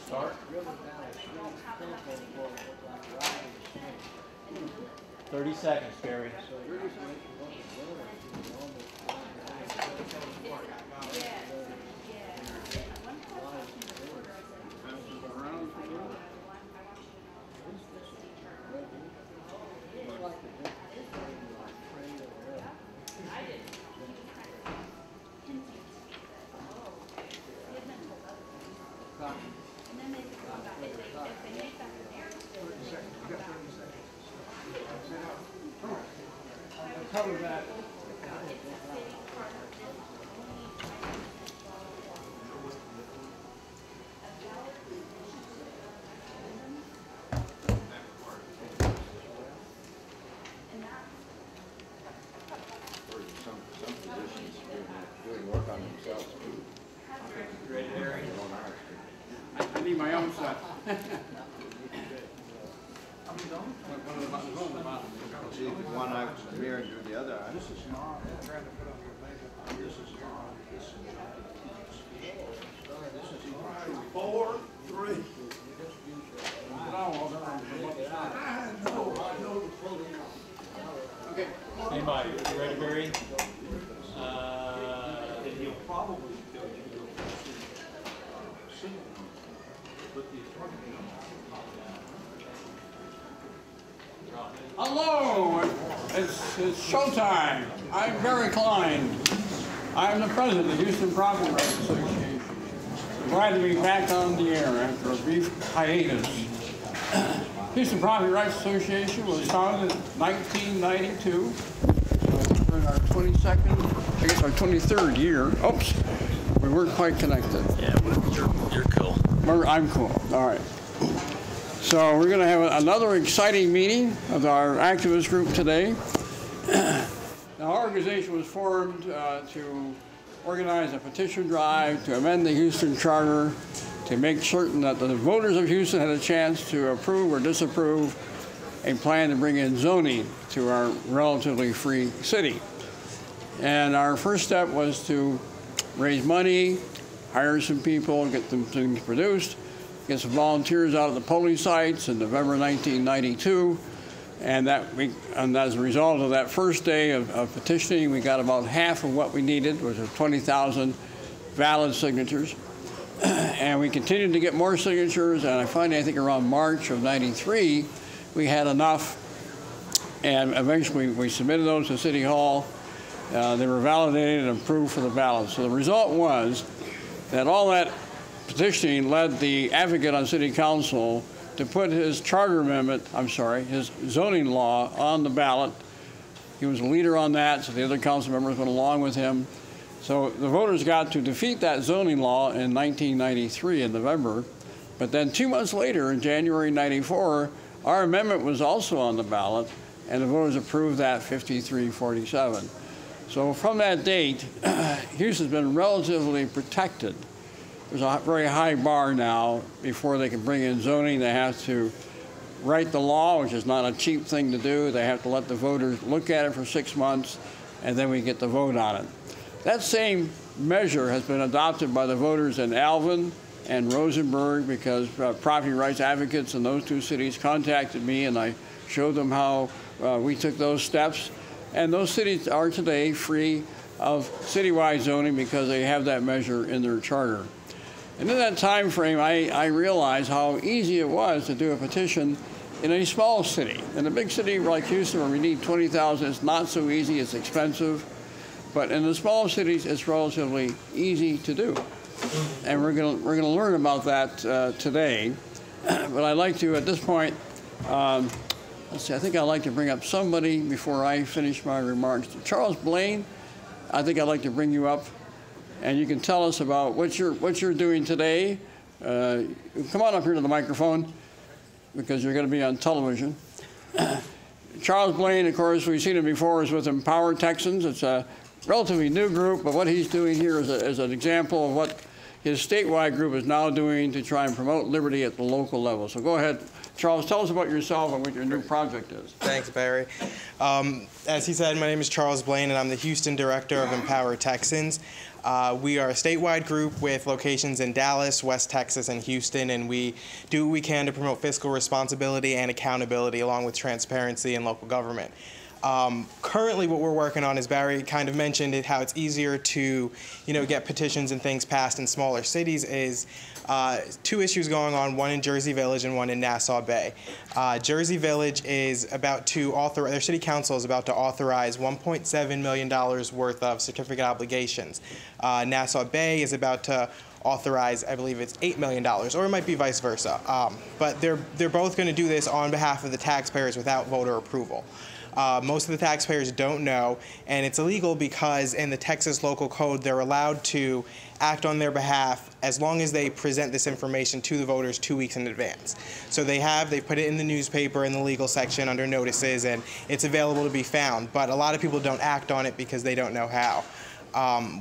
Start. 30 seconds, Gary. Cover that. Some physicians doing work on themselves too. Ready, Harry? I need my own stuff. See, one eye from here and do the other eye. Four, three. Okay. Stand by. You ready, Barry? He'll probably Hello, it's showtime. I'm Barry Klein. I'm the president of the Houston Property Rights Association. Glad to be back on the air after a brief hiatus. Houston Property Rights Association was founded in 1992. We're in our 22nd, I guess our 23rd year. Oops, we weren't quite connected. Yeah, you're cool. I'm cool. All right. So we're going to have another exciting meeting of our activist group today. Now, our organization was formed to organize a petition drive to amend the Houston Charter to make certain that the voters of Houston had a chance to approve or disapprove a plan to bring in zoning to our relatively free city. And our first step was to raise money, hire some people, get them things produced, get some volunteers out at the polling sites in November 1992. And as a result of that first day of petitioning, we got about half of what we needed, which was 20,000 valid signatures. And we continued to get more signatures, and finally, I think around March of '93, we had enough. And eventually, we submitted those to City Hall. They were validated and approved for the ballot. So the result was that all that petitioning led the advocate on City Council to put his charter amendment, his zoning law on the ballot. He was a leader on that, so the other council members went along with him. So the voters got to defeat that zoning law in 1993 in November. But then 2 months later, in January '94, our amendment was also on the ballot, and the voters approved that 53-47. So from that date, Houston's been relatively protected. There's a very high bar now. Before they can bring in zoning, they have to write the law, which is not a cheap thing to do. They have to let the voters look at it for 6 months, and then we get the vote on it. That same measure has been adopted by the voters in Alvin and Rosenberg, because property rights advocates in those two cities contacted me, and I showed them how we took those steps. And those cities are today free of citywide zoning because they have that measure in their charter. And in that time frame, I realized how easy it was to do a petition in a small city. In a big city like Houston, where we need 20,000, it's not so easy, it's expensive. But in the small cities, it's relatively easy to do. And we're gonna learn about that today. But I'd like to, at this point, let's see, I think I'd like to bring up somebody before I finish my remarks. Charles Blaine, I think I'd like to bring you up, and you can tell us about what you're doing today. Come on up here to the microphone, because you're going to be on television. Charles Blaine, of course, we've seen him before, is with Empower Texans. It's a relatively new group, but what he's doing here is an example of what his statewide group is now doing to try and promote liberty at the local level. So go ahead, Charles, tell us about yourself and what your new project is. Thanks, Barry. As he said, my name is Charles Blaine, and I'm the Houston Director of Empower Texans. We are a statewide group with locations in Dallas, West Texas, and Houston, and we do what we can to promote fiscal responsibility and accountability along with transparency in local government. Currently what we're working on, as Barry kind of mentioned, how it's easier to, get petitions and things passed in smaller cities is two issues going on, one in Jersey Village and one in Nassau Bay. Jersey Village is about to authorize, their city council is about to authorize $1.7 million worth of certificate obligations. Nassau Bay is about to authorize, I believe it's $8 million, or it might be vice versa. But they're both going to do this on behalf of the taxpayers without voter approval. Most of the taxpayers don't know, and it's illegal because in the Texas local code, they're allowed to act on their behalf as long as they present this information to the voters 2 weeks in advance. So they put it in the newspaper in the legal section under notices, and it's available to be found. But a lot of people don't act on it because they don't know how.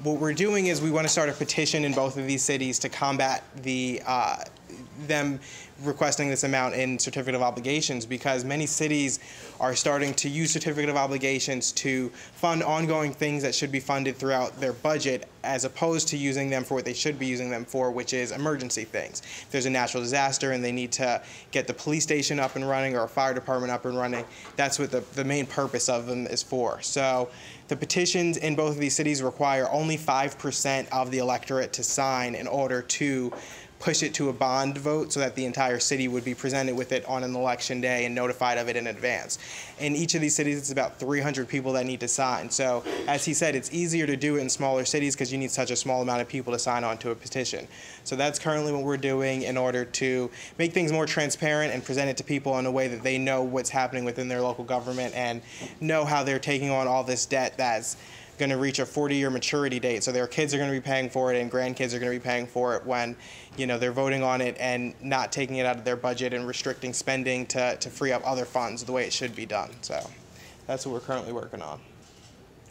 What we're doing is we want to start a petition in both of these cities to combat them requesting this amount in certificate of obligations, because many cities are starting to use certificate of obligations to fund ongoing things that should be funded throughout their budget, as opposed to using them for what they should be using them for, which is emergency things. If there's a natural disaster and they need to get the police station up and running or a fire department up and running, that's what the main purpose of them is for. So the petitions in both of these cities require only 5% of the electorate to sign in order to push it to a bond vote so that the entire city would be presented with it on an election day and notified of it in advance. In each of these cities, it's about 300 people that need to sign. So as he said, it's easier to do it in smaller cities because you need such a small amount of people to sign on to a petition. So that's currently what we're doing in order to make things more transparent and present it to people in a way that they know what's happening within their local government and know how they're taking on all this debt that's going to reach a 40-year maturity date. So their kids are going to be paying for it and grandkids are going to be paying for it when, they're voting on it and not taking it out of their budget and restricting spending to free up other funds the way it should be done. So that's what we're currently working on.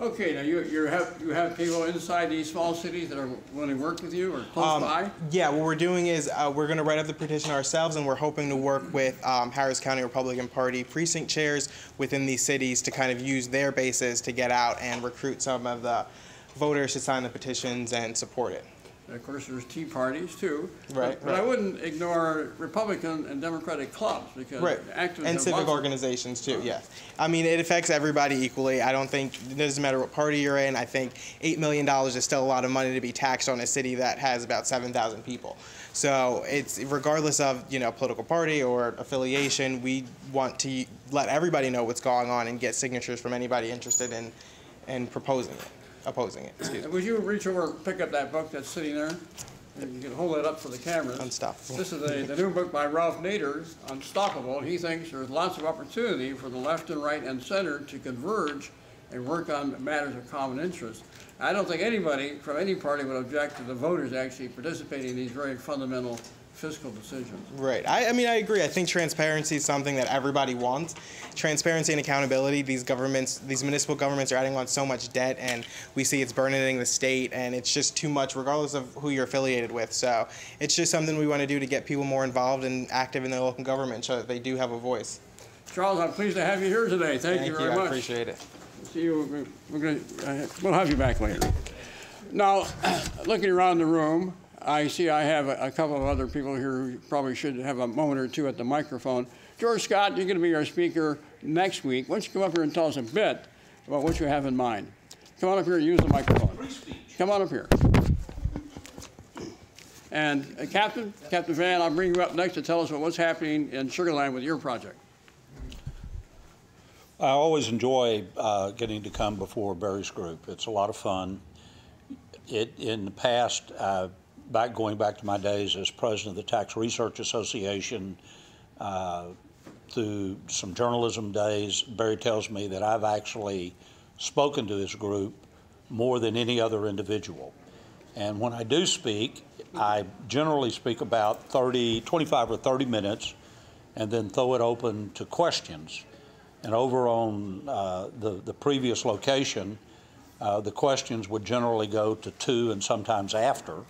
Okay, now you have people inside these small cities that are willing to work with you or close by? Yeah, what we're doing is we're going to write up the petition ourselves, and we're hoping to work with Harris County Republican Party precinct chairs within these cities to kind of use their bases to get out and recruit some of the voters to sign the petitions and support it. And of course, there's tea parties too. Right. But I wouldn't ignore Republican and Democratic clubs because activists and civic organizations too. Yes. I mean, it affects everybody equally. I don't think it doesn't matter what party you're in. I think $8 million is still a lot of money to be taxed on a city that has about 7,000 people. So it's regardless of political party or affiliation, we want to let everybody know what's going on and get signatures from anybody interested in opposing it. Excuse me. Would you reach over and pick up that book that's sitting there? And you can hold it up for the cameras. Unstoppable. This is the new book by Ralph Nader, Unstoppable. He thinks there's lots of opportunity for the left and right and center to converge and work on matters of common interest. I don't think anybody from any party would object to the voters actually participating in these very fundamental fiscal decisions. Right. I mean, I agree. I think transparency is something that everybody wants. Transparency and accountability. These municipal governments are adding on so much debt, and we see it's burdening the state, and it's just too much regardless of who you're affiliated with. So it's just something we want to do to get people more involved and active in their local government so that they do have a voice. Charles, I'm pleased to have you here today. Thank you very much. I appreciate it. See you. We'll have you back later. Now, looking around the room, I see I have a couple of other people here who probably should have a moment or two at the microphone. George Scott, you're going to be our speaker next week. Why don't you come up here and tell us a bit about what you have in mind. Come on up here and use the microphone. Come on up here. And Captain Van, I'll bring you up next to tell us what's happening in Sugar Land with your project. I always enjoy getting to come before Barry's group. It's a lot of fun. In the past, going back to my days as president of the Tax Research Association, through some journalism days, Barry tells me that I've actually spoken to this group more than any other individual. And when I do speak, I generally speak about 25 or 30 minutes and then throw it open to questions. And over on the previous location, the questions would generally go to 2 and sometimes after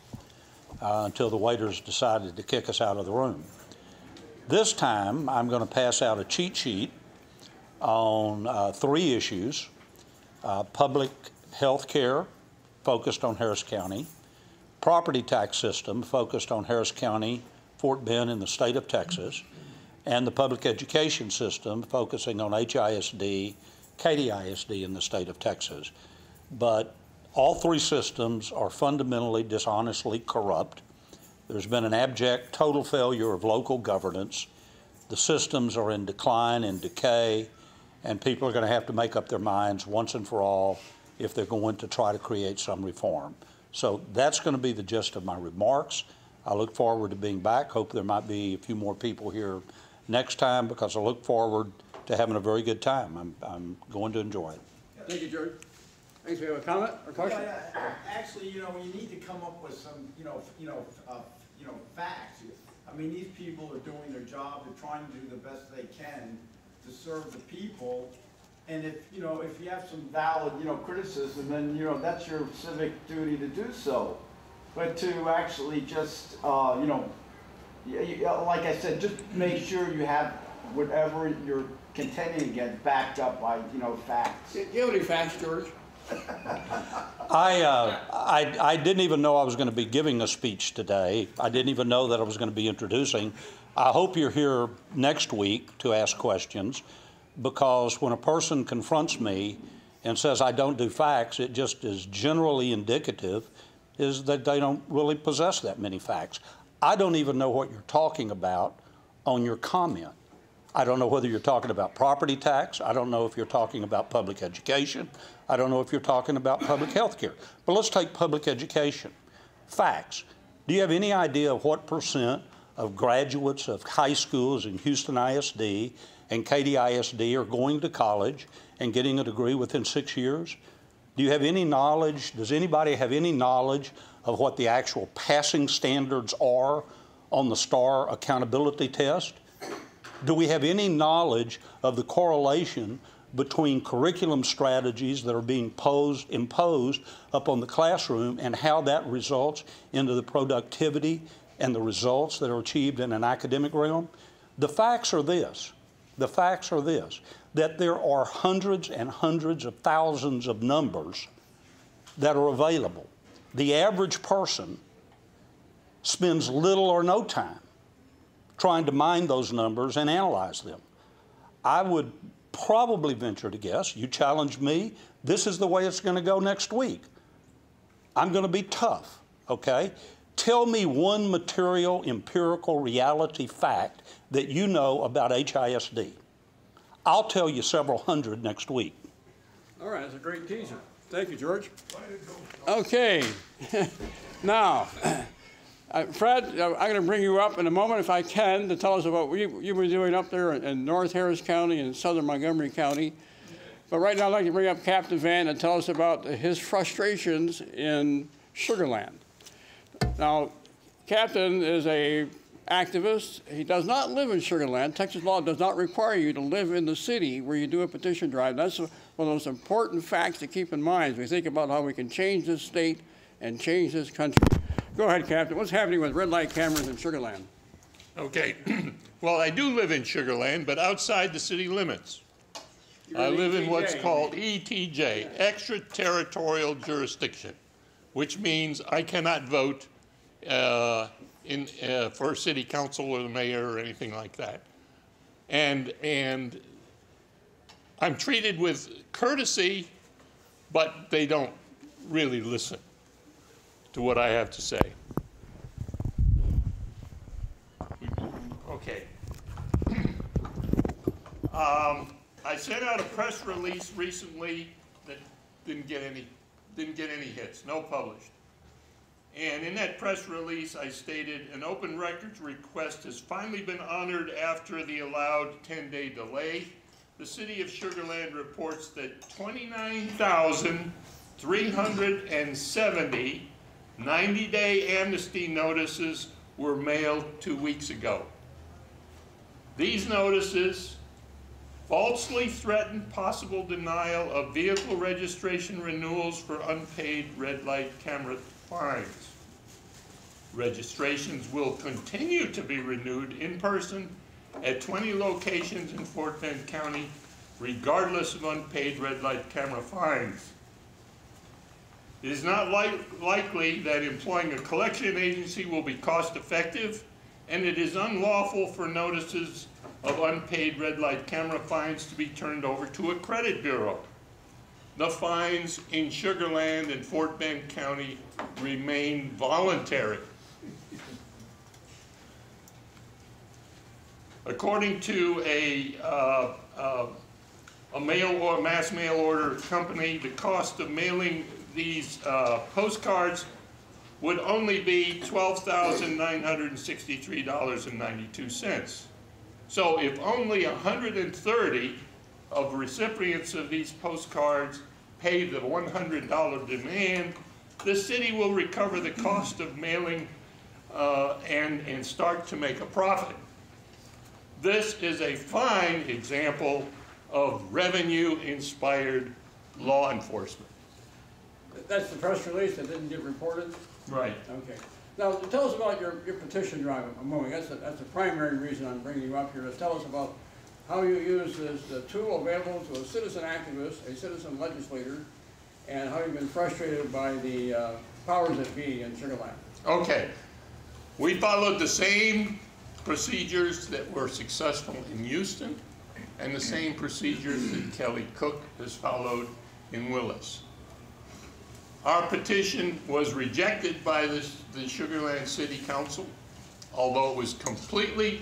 until the waiters decided to kick us out of the room. This time, I'm going to pass out a cheat sheet on 3 issues: public health care, focused on Harris County; property tax system, focused on Harris County, Fort Bend, in the state of Texas; and the public education system, focusing on HISD, Katy ISD in the state of Texas. But all 3 systems are fundamentally, dishonestly corrupt. There's been an abject, total failure of local governance. The systems are in decline and decay, and people are going to have to make up their minds once and for all if they're going to try to create some reform. So that's going to be the gist of my remarks. I look forward to being back. Hope there might be a few more people here next time, because I look forward to having a very good time. I'm going to enjoy it. Thank you, George. Thanks. We have a comment or question? Yeah, actually, you need to come up with some, facts. I mean, these people are doing their job. They're trying to do the best they can to serve the people. And if you have some valid, criticism, then, that's your civic duty to do so. But to actually just, like I said, just make sure you have whatever you're contending against backed up by, facts. Do you have any facts, George? I didn't even know I was going to be giving a speech today. I didn't even know that I was going to be introducing. I hope you're here next week to ask questions, because when a person confronts me and says I don't do facts, it just is generally indicative is that they don't really possess that many facts. I don't even know what you're talking about on your comment. I don't know whether you're talking about property tax. I don't know if you're talking about public education. I don't know if you're talking about public health care. But let's take public education. Facts. Do you have any idea of what % of graduates of high schools in Houston ISD and Katy ISD are going to college and getting a degree within 6 years? Do you have any knowledge? Does anybody have any knowledge of what the actual passing standards are on the STAR accountability test? Do we have any knowledge of the correlation between curriculum strategies that are being imposed upon the classroom and how that results into the productivity and the results that are achieved in an academic realm? The facts are this. The facts are this, that there are hundreds and hundreds of thousands of numbers that are available. The average person spends little or no time trying to mine those numbers and analyze them. I would probably venture to guess, you challenge me, this is the way it's going to go next week. I'm going to be tough, okay? Tell me one material, empirical, reality fact that you know about HISD. I'll tell you several hundred next week. All right, that's a great teaser. Thank you, George. Okay. Now, Fred, I'm going to bring you up in a moment, if I can, to tell us about what you've been doing up there in North Harris County and Southern Montgomery County. But right now, I'd like to bring up Captain Van and tell us about his frustrations in Sugar Land. Now, Captain is an activist. He does not live in Sugar Land. Texas law does not require you to live in the city where you do a petition drive. That's one of those important facts to keep in mind as we think about how we can change this state and change this country. Go ahead, Captain. What's happening with red light cameras in Sugar Land? Okay. Well, I do live in Sugar Land, but outside the city limits. I live in what's called ETJ, extraterritorial jurisdiction, which means I cannot vote for city council or the mayor or anything like that. And I'm treated with courtesy, but they don't really listen to what I have to say. Okay. I sent out a press release recently that didn't get any hits, no published. And in that press release, I stated an open records request has finally been honored after the allowed 10-day delay. The city of Sugar Land reports that 29,370 90-day amnesty notices were mailed 2 weeks ago. These notices falsely threatened possible denial of vehicle registration renewals for unpaid red light camera fines. Registrations will continue to be renewed in person at 20 locations in Fort Bend County, regardless of unpaid red light camera fines. It is not likely that employing a collection agency will be cost effective, and it is unlawful for notices of unpaid red light camera fines to be turned over to a credit bureau. The fines in Sugar Land and Fort Bend County remain voluntary. According to a mail or mass mail order company, the cost of mailing these postcards would only be $12,963.92. So if only 130 of recipients of these postcards pay the $100 demand, the city will recover the cost of mailing and start to make a profit. This is a fine example of revenue-inspired law enforcement. That's the press release that didn't get reported? Right. Okay. Now, tell us about your petition drive a moment. That's the primary reason I'm bringing you up here, to tell us about how you use this tool available to a citizen activist, a citizen legislator, and how you've been frustrated by the powers that be in Sugar Land. Okay. We followed the same procedures that were successful in Houston and the same procedures that Kelly Cook has followed in Willis. Our petition was rejected by the Sugar Land City Council, although it was completely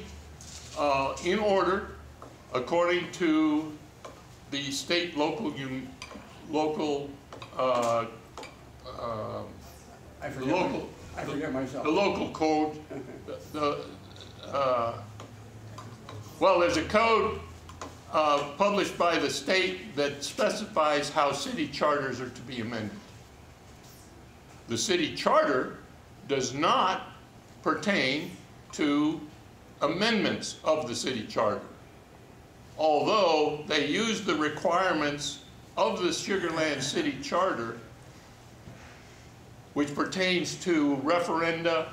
in order according to the state local I forget myself. The local code. Well, there's a code published by the state that specifies how city charters are to be amended. The city charter does not pertain to amendments of the city charter, although they use the requirements of the Sugar Land City Charter, which pertains to referenda,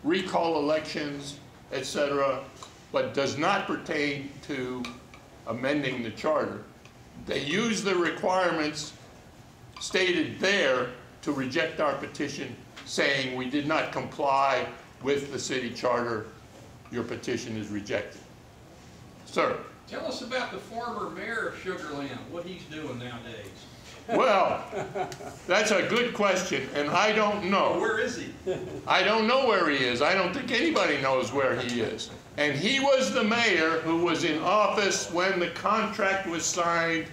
recall elections, etc., but does not pertain to amending the charter. They use the requirements stated there to reject our petition, saying we did not comply with the city charter, your petition is rejected. Sir? Tell us about the former mayor of Sugar Land, what he's doing nowadays. Well, that's a good question, and I don't know. Where is he? I don't know where he is. I don't think anybody knows where he is. And he was the mayor who was in office when the contract was signed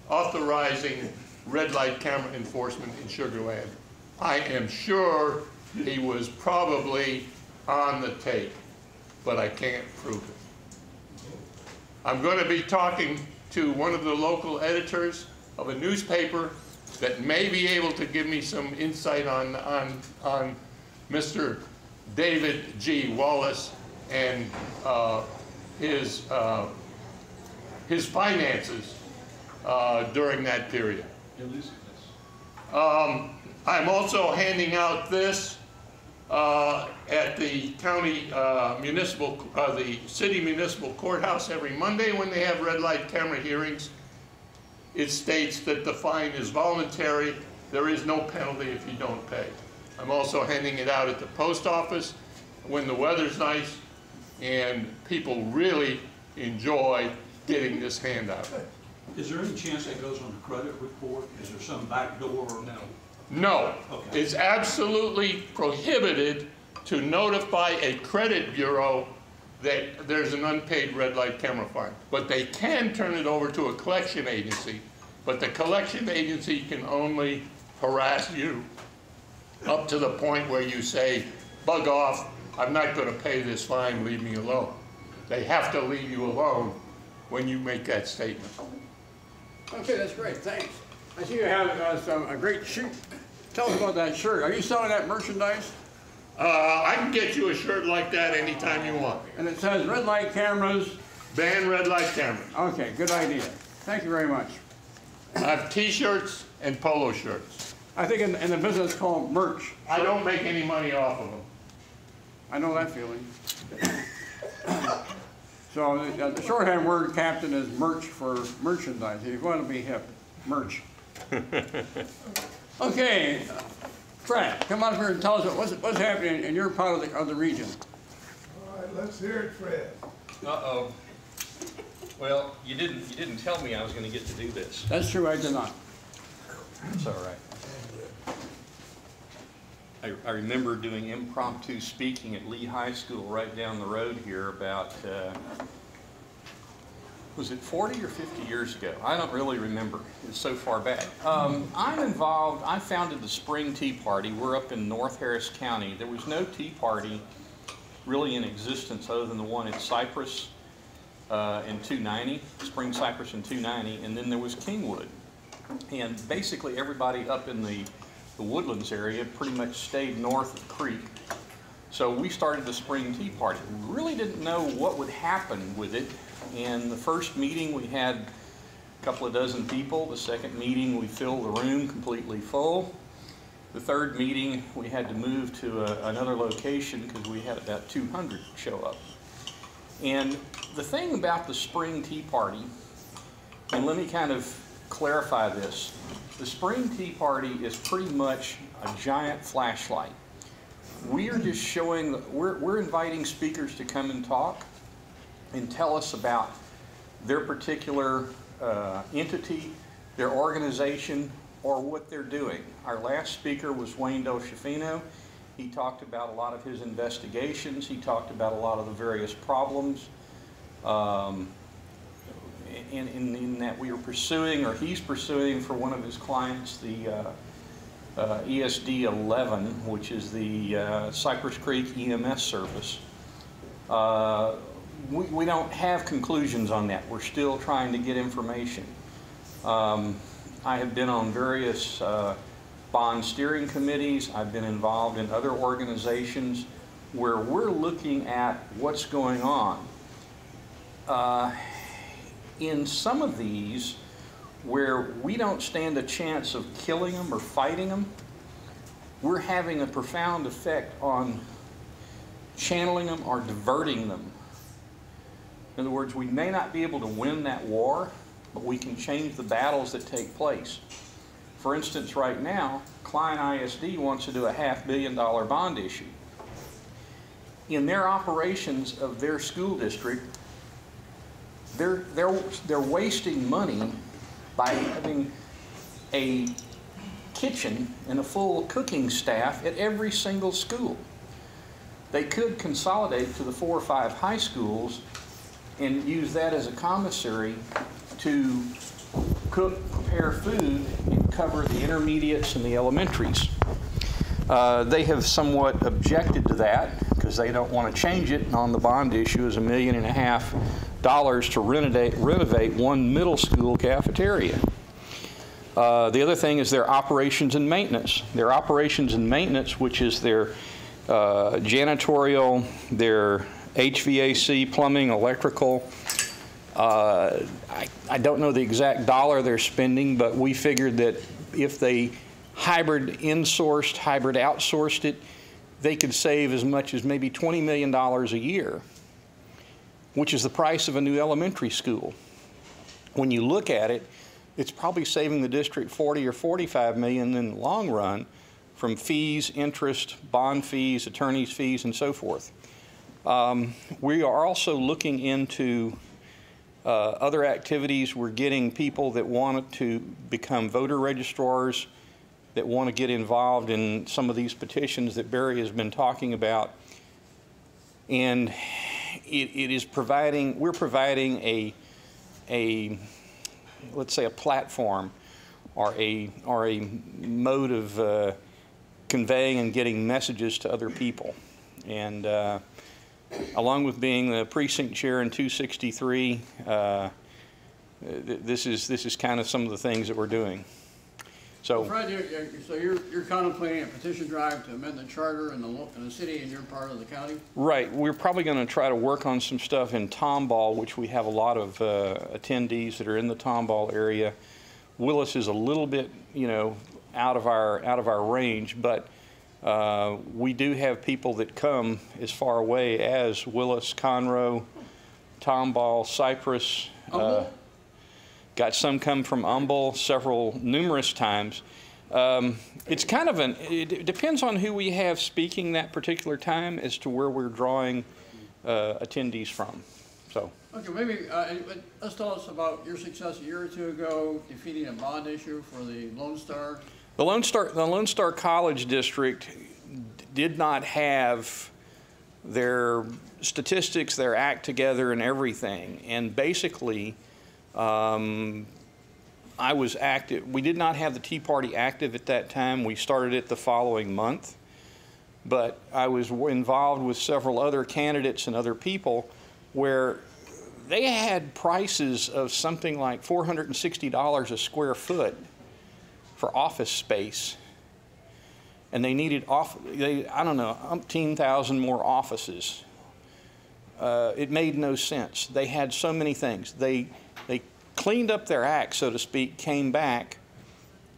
authorizing red light camera enforcement in Sugar Land. I am sure he was probably on the tape, but I can't prove it. I'm going to be talking to one of the local editors of a newspaper that may be able to give me some insight on Mr. David G. Willis and his finances during that period. I'm also handing out this at the county the city municipal courthouse every Monday when they have red light camera hearings. It states that the fine is voluntary. There is no penalty if you don't pay. I'm also handing it out at the post office when the weather's nice, and people really enjoy getting this handout. Is there any chance that goes on the credit report? Is there some back door? No. No. Okay. It's absolutely prohibited to notify a credit bureau that there's an unpaid red light camera fine. But they can turn it over to a collection agency, but the collection agency can only harass you up to the point where you say, bug off, I'm not going to pay this fine, leave me alone. They have to leave you alone when you make that statement. Okay, that's great, thanks. I see you have a great shirt. Tell us about that shirt. Are you selling that merchandise? I can get you a shirt like that anytime you want. And it says red light cameras. Ban red light cameras. Okay, good idea. Thank you very much. I have t-shirts and polo shirts. I think in the business called merch. I don't make any money off of them. I know that feeling. So the shorthand word, Captain, is merch for merchandise. If you want to be hip, merch. Okay, Fred, come on up here and tell us what's happening in your part of the region. All right, let's hear it, Fred. Uh-oh. Well, you didn't tell me I was going to get to do this. That's true, I did not. That's all right. I remember doing impromptu speaking at Lee High School right down the road here about, was it 40 or 50 years ago? I don't really remember. It's so far back. I'm involved, I founded the Spring Tea Party. We're up in North Harris County. There was no tea party really in existence other than the one at Cypress in 290, Spring Cypress in 290, and then there was Kingwood. And basically everybody up in the Woodlands area pretty much stayed north of the creek. So we started the Spring Tea Party. We really didn't know what would happen with it. And the first meeting we had a couple of dozen people. The second meeting we filled the room completely full. The third meeting we had to move to another location because we had about 200 show up. And the thing about the Spring Tea Party, and let me kind of clarify this, the Spring Tea Party is pretty much a giant flashlight. We are just showing, we're inviting speakers to come and talk and tell us about their particular entity, their organization, or what they're doing. Our last speaker was Wayne Delshafino. He talked about a lot of his investigations. He talked about a lot of the various problems in that we are pursuing, or he's pursuing for one of his clients, the ESD 11, which is the Cypress Creek EMS service. We don't have conclusions on that. We're still trying to get information. I have been on various bond steering committees. I've been involved in other organizations where we're looking at what's going on. In some of these, where we don't stand a chance of killing them or fighting them, we're having a profound effect on channeling them or diverting them. In other words, we may not be able to win that war, but we can change the battles that take place. For instance, right now, Klein ISD wants to do a $500 million bond issue. In their operations of their school district, they're wasting money by having a kitchen and a full cooking staff at every single school. They could consolidate to the 4 or 5 high schools and use that as a commissary to cook, prepare food, and cover the intermediates and the elementaries. They have somewhat objected to that because they don't want to change it. And on the bond issue is $1.5 million to renovate one middle school cafeteria. The other thing is their operations and maintenance. Their operations and maintenance, which is their janitorial, their HVAC, plumbing, electrical. I don't know the exact dollar they're spending, but we figured that if they hybrid insourced, hybrid outsourced it, they could save as much as maybe $20 million a year, which is the price of a new elementary school. When you look at it, it's probably saving the district $40 or $45 million in the long run from fees, interest, bond fees, attorney's fees, and so forth. We are also looking into other activities. We're getting people that want to become voter registrars, that want to get involved in some of these petitions that Barry has been talking about. And it is providing, we're providing a let's say a platform or a mode of conveying and getting messages to other people. And along with being the precinct chair in 263, this is kind of some of the things that we're doing. So, Fred, you're contemplating a petition drive to amend the charter in the city in your part of the county? Right. We're probably going to try to work on some stuff in Tomball, which we have a lot of attendees that are in the Tomball area. Willis is a little bit, out of our range, but We do have people that come as far away as Willis, Conroe, Tomball, Cypress. Got some come from Humble numerous times. It's kind of it depends on who we have speaking that particular time as to where we're drawing attendees from. So. Okay, maybe let's tell us about your success a year or two ago defeating a bond issue for the Lone Star. The Lone Star College District did not have their statistics, their act together and everything. And basically, I was active. We did not have the Tea Party active at that time. We started it the following month. But I was involved with several other candidates and other people where they had prices of something like $460 a square foot for office space. And they needed, I don't know, umpteen thousand more offices. It made no sense. They had so many things. They cleaned up their act, so to speak, came back,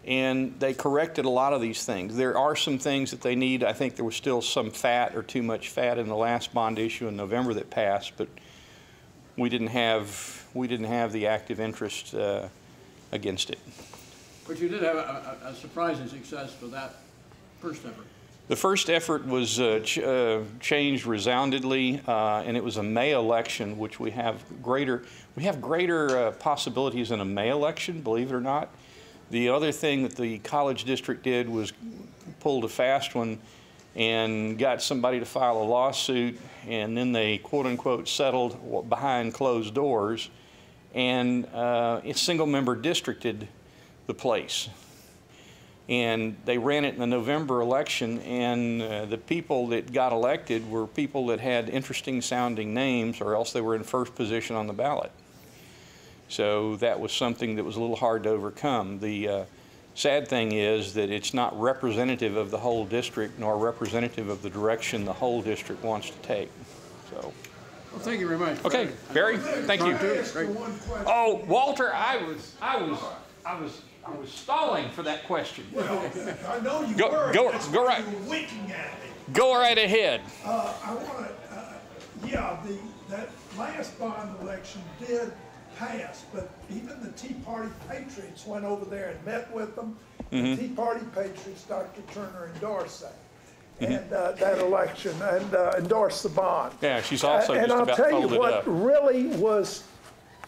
and they corrected a lot of these things. There are some things that they need. I think there was still some fat or too much fat in the last bond issue in November that passed, but we didn't have the active interest against it. But you did have a surprising success for that first effort. The first effort was changed resoundingly, and it was a May election, which we have greater possibilities in a May election, believe it or not. The other thing that the college district did was pulled a fast one and got somebody to file a lawsuit, and then they quote-unquote settled behind closed doors, and it's single-member districted the place. And they ran it in the November election, and the people that got elected were people that had interesting sounding names, or else they were in first position on the ballot. So that was something that was a little hard to overcome. The sad thing is that it's not representative of the whole district, nor representative of the direction the whole district wants to take. So. Well, thank you very much. Okay, Barry, thank you. Oh, Walter, I was stalling for that question. Well, I know you go right. You were winking at me. Go right ahead. I want to, yeah, that last bond election did pass, but even the Tea Party Patriots went over there and met with them. The Tea Party Patriots, Dr. Turner, endorsed that. And that election, and endorsed the bond. Yeah, she's also and just I'll about tell you folded what up. really was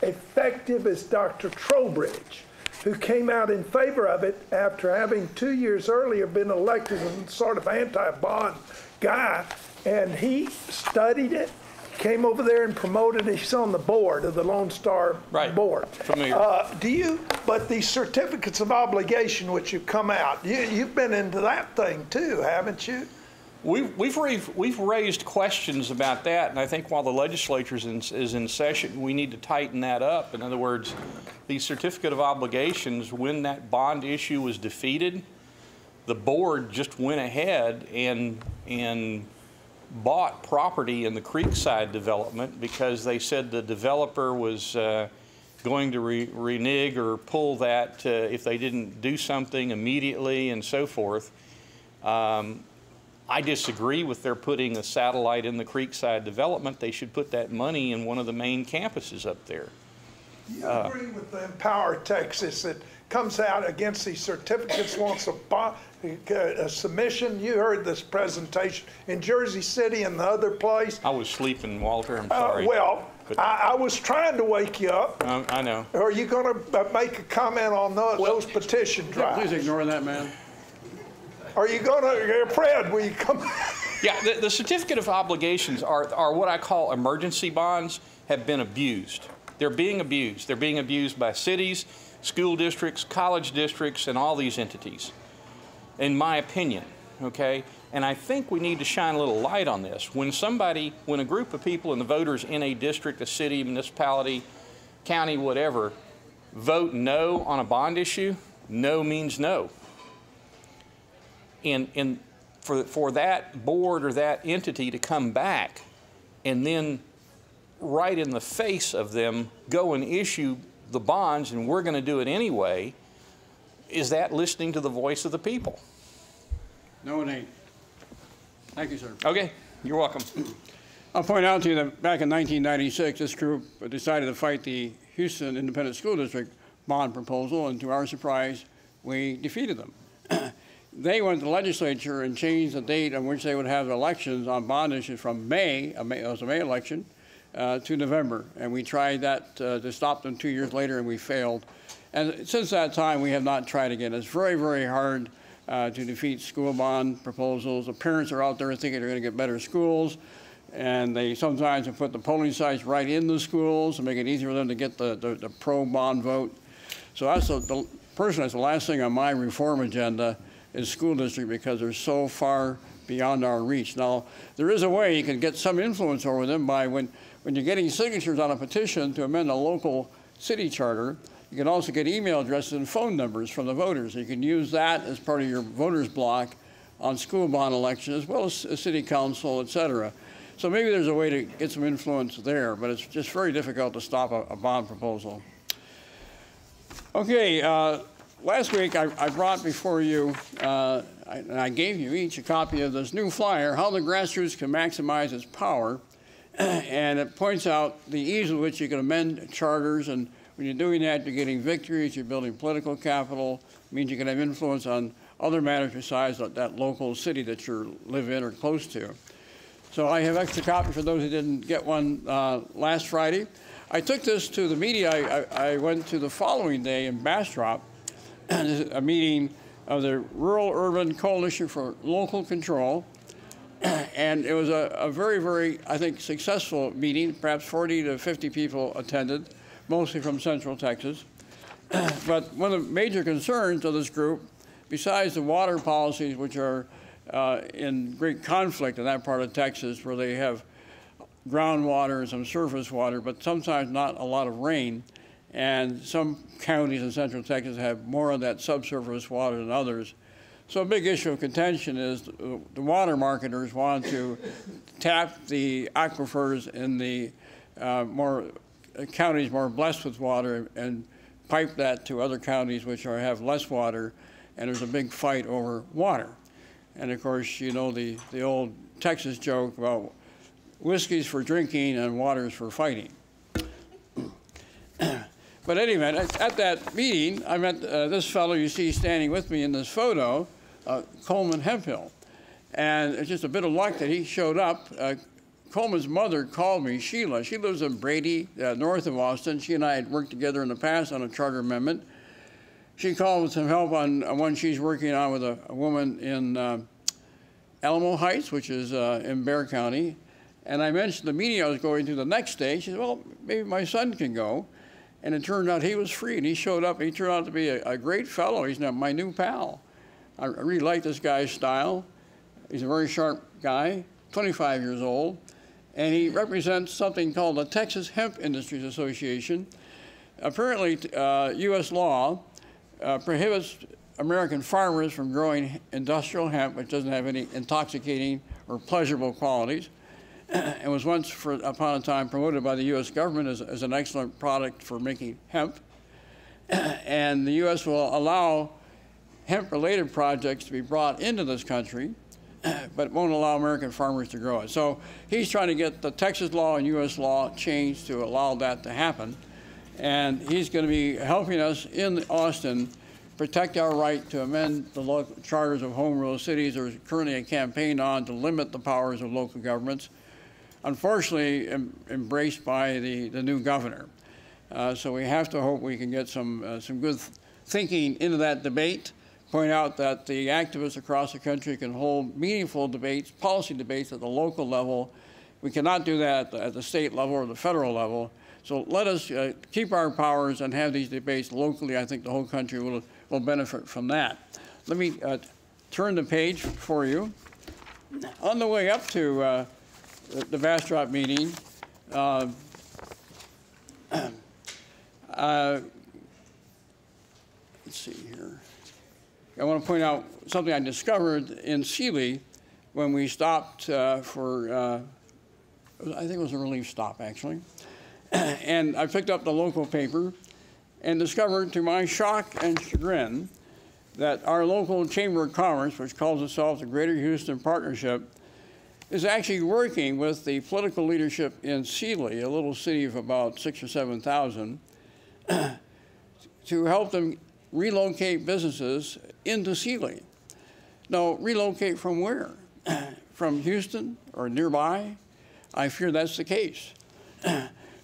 effective is Dr. Trowbridge, who came out in favor of it after having 2 years earlier been elected as a sort of anti-bond guy, and he studied it, came over there and promoted it. He's on the board of the Lone Star board. Familiar. But these certificates of obligation which have come out, you've been into that thing too, haven't you? We've raised questions about that, and I think while the legislature is in session, we need to tighten that up. In other words, the certificate of obligations, when that bond issue was defeated, the board just went ahead and bought property in the Creekside development because they said the developer was going to renege or pull that if they didn't do something immediately and so forth. I disagree with their putting a satellite in the Creekside development. They should put that money in one of the main campuses up there. You agree with the Empower Texas that comes out against these certificates, wants a submission? You heard this presentation in Jersey City and the other place. I was sleeping, Walter, I'm sorry. I was trying to wake you up. I know. Are you going to make a comment on those petition drives? Please ignore that, man. Are you going to, Fred, will you come? Yeah, the certificate of obligations are what I call emergency bonds, have been abused. They're being abused. They're being abused by cities, school districts, college districts, and all these entities, in my opinion, okay? And I think we need to shine a little light on this. When a group of people and the voters in a district, a city, municipality, county, whatever, vote no on a bond issue, no means no. And for that board or that entity to come back and then right in the face of them go and issue the bonds and we're going to do it anyway, is that listening to the voice of the people? No, it ain't. Thank you, sir. Okay, you're welcome. I'll point out to you that back in 1996, this group decided to fight the Houston Independent School District bond proposal, and to our surprise, we defeated them. They went to the legislature and changed the date on which they would have elections on bond issues from May, it was a May election, to November. And we tried that to stop them 2 years later, and we failed. And since that time, we have not tried again. It's very, very hard to defeat school bond proposals. The parents are out there thinking they're going to get better schools, and they sometimes have put the polling sites right in the schools to make it easier for them to get the pro-bond vote. So that's personally, that's the last thing on my reform agenda is school district, because they're so far beyond our reach. Now, there is a way you can get some influence over them by when you're getting signatures on a petition to amend a local city charter, you can also get email addresses and phone numbers from the voters. You can use that as part of your voters block on school bond elections, as well as city council, et cetera. So maybe there's a way to get some influence there, but it's just very difficult to stop a bond proposal. Okay, last week I brought before you, and I gave you each a copy of this new flyer, How the Grassroots Can Maximize Its Power, and it points out the ease with which you can amend charters, and when you're doing that, you're getting victories, you're building political capital, it means you can have influence on other matters besides that local city that you live in or close to. So I have extra copies for those who didn't get one last Friday. I took this to the media. I went to the following day in Bastrop, a meeting of the Rural Urban Coalition for Local Control, and it was a very, very, I think, successful meeting. Perhaps 40 to 50 people attended, mostly from Central Texas. But one of the major concerns of this group, besides the water policies, which are in great conflict in that part of Texas, where they have groundwater and some surface water, but sometimes not a lot of rain. And some counties in Central Texas have more of that subsurface water than others. So a big issue of contention is the water marketers want to tap the aquifers in the counties more blessed with water and pipe that to other counties which have less water, and there's a big fight over water. And of course, you know the old Texas joke about whiskey's for drinking and water's for fighting. But anyway, at that meeting, I met this fellow you see standing with me in this photo, Coleman Hemphill. And it's just a bit of luck that he showed up. Coleman's mother called me, Sheila. She lives in Brady, north of Austin. She and I had worked together in the past on a charter amendment. She called with some help on one she's working on with a woman in Alamo Heights, which is in Bexar County. And I mentioned the meeting I was going to the next day. She said, well, maybe my son can go. And it turned out he was free, and he showed up. He turned out to be a great fellow. He's now my new pal. I really like this guy's style. He's a very sharp guy, 25 years old, and he represents something called the Texas Hemp Industries Association. Apparently, U.S. law prohibits American farmers from growing industrial hemp, which doesn't have any intoxicating or pleasurable qualities. It was once upon a time promoted by the U.S. government as an excellent product for making hemp. And the U.S. will allow hemp-related projects to be brought into this country, but won't allow American farmers to grow it. So he's trying to get the Texas law and U.S. law changed to allow that to happen. And he's going to be helping us in Austin protect our right to amend the local charters of home rule cities. There's currently a campaign on to limit the powers of local governments, unfortunately embraced by the new governor. So we have to hope we can get some good thinking into that debate, point out that the activists across the country can hold meaningful debates, policy debates at the local level. We cannot do that at the state level or the federal level. So let us keep our powers and have these debates locally. I think the whole country will benefit from that. Let me turn the page for you. On the way up to the Bastrop meeting, let's see here. I want to point out something I discovered in Sealy when we stopped for, I think it was a relief stop actually. And I picked up the local paper and discovered, to my shock and chagrin, that our local Chamber of Commerce, which calls itself the Greater Houston Partnership, is actually working with the political leadership in Sealy, a little city of about 6,000 or 7,000, to help them relocate businesses into Sealy. Now, relocate from where? From Houston or nearby? I fear that's the case.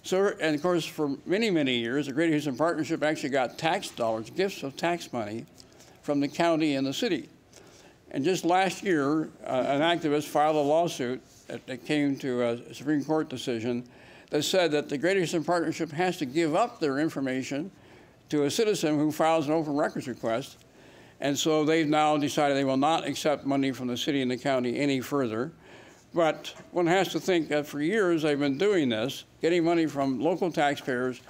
So, and of course, for many, many years, the Greater Houston Partnership actually got tax dollars, gifts of tax money from the county and the city. And just last year, an activist filed a lawsuit that came to a Supreme Court decision that said that the Greater Houston Partnership has to give up their information to a citizen who files an open records request. And so they've now decided they will not accept money from the city and the county any further. But one has to think that for years they've been doing this, getting money from local taxpayers,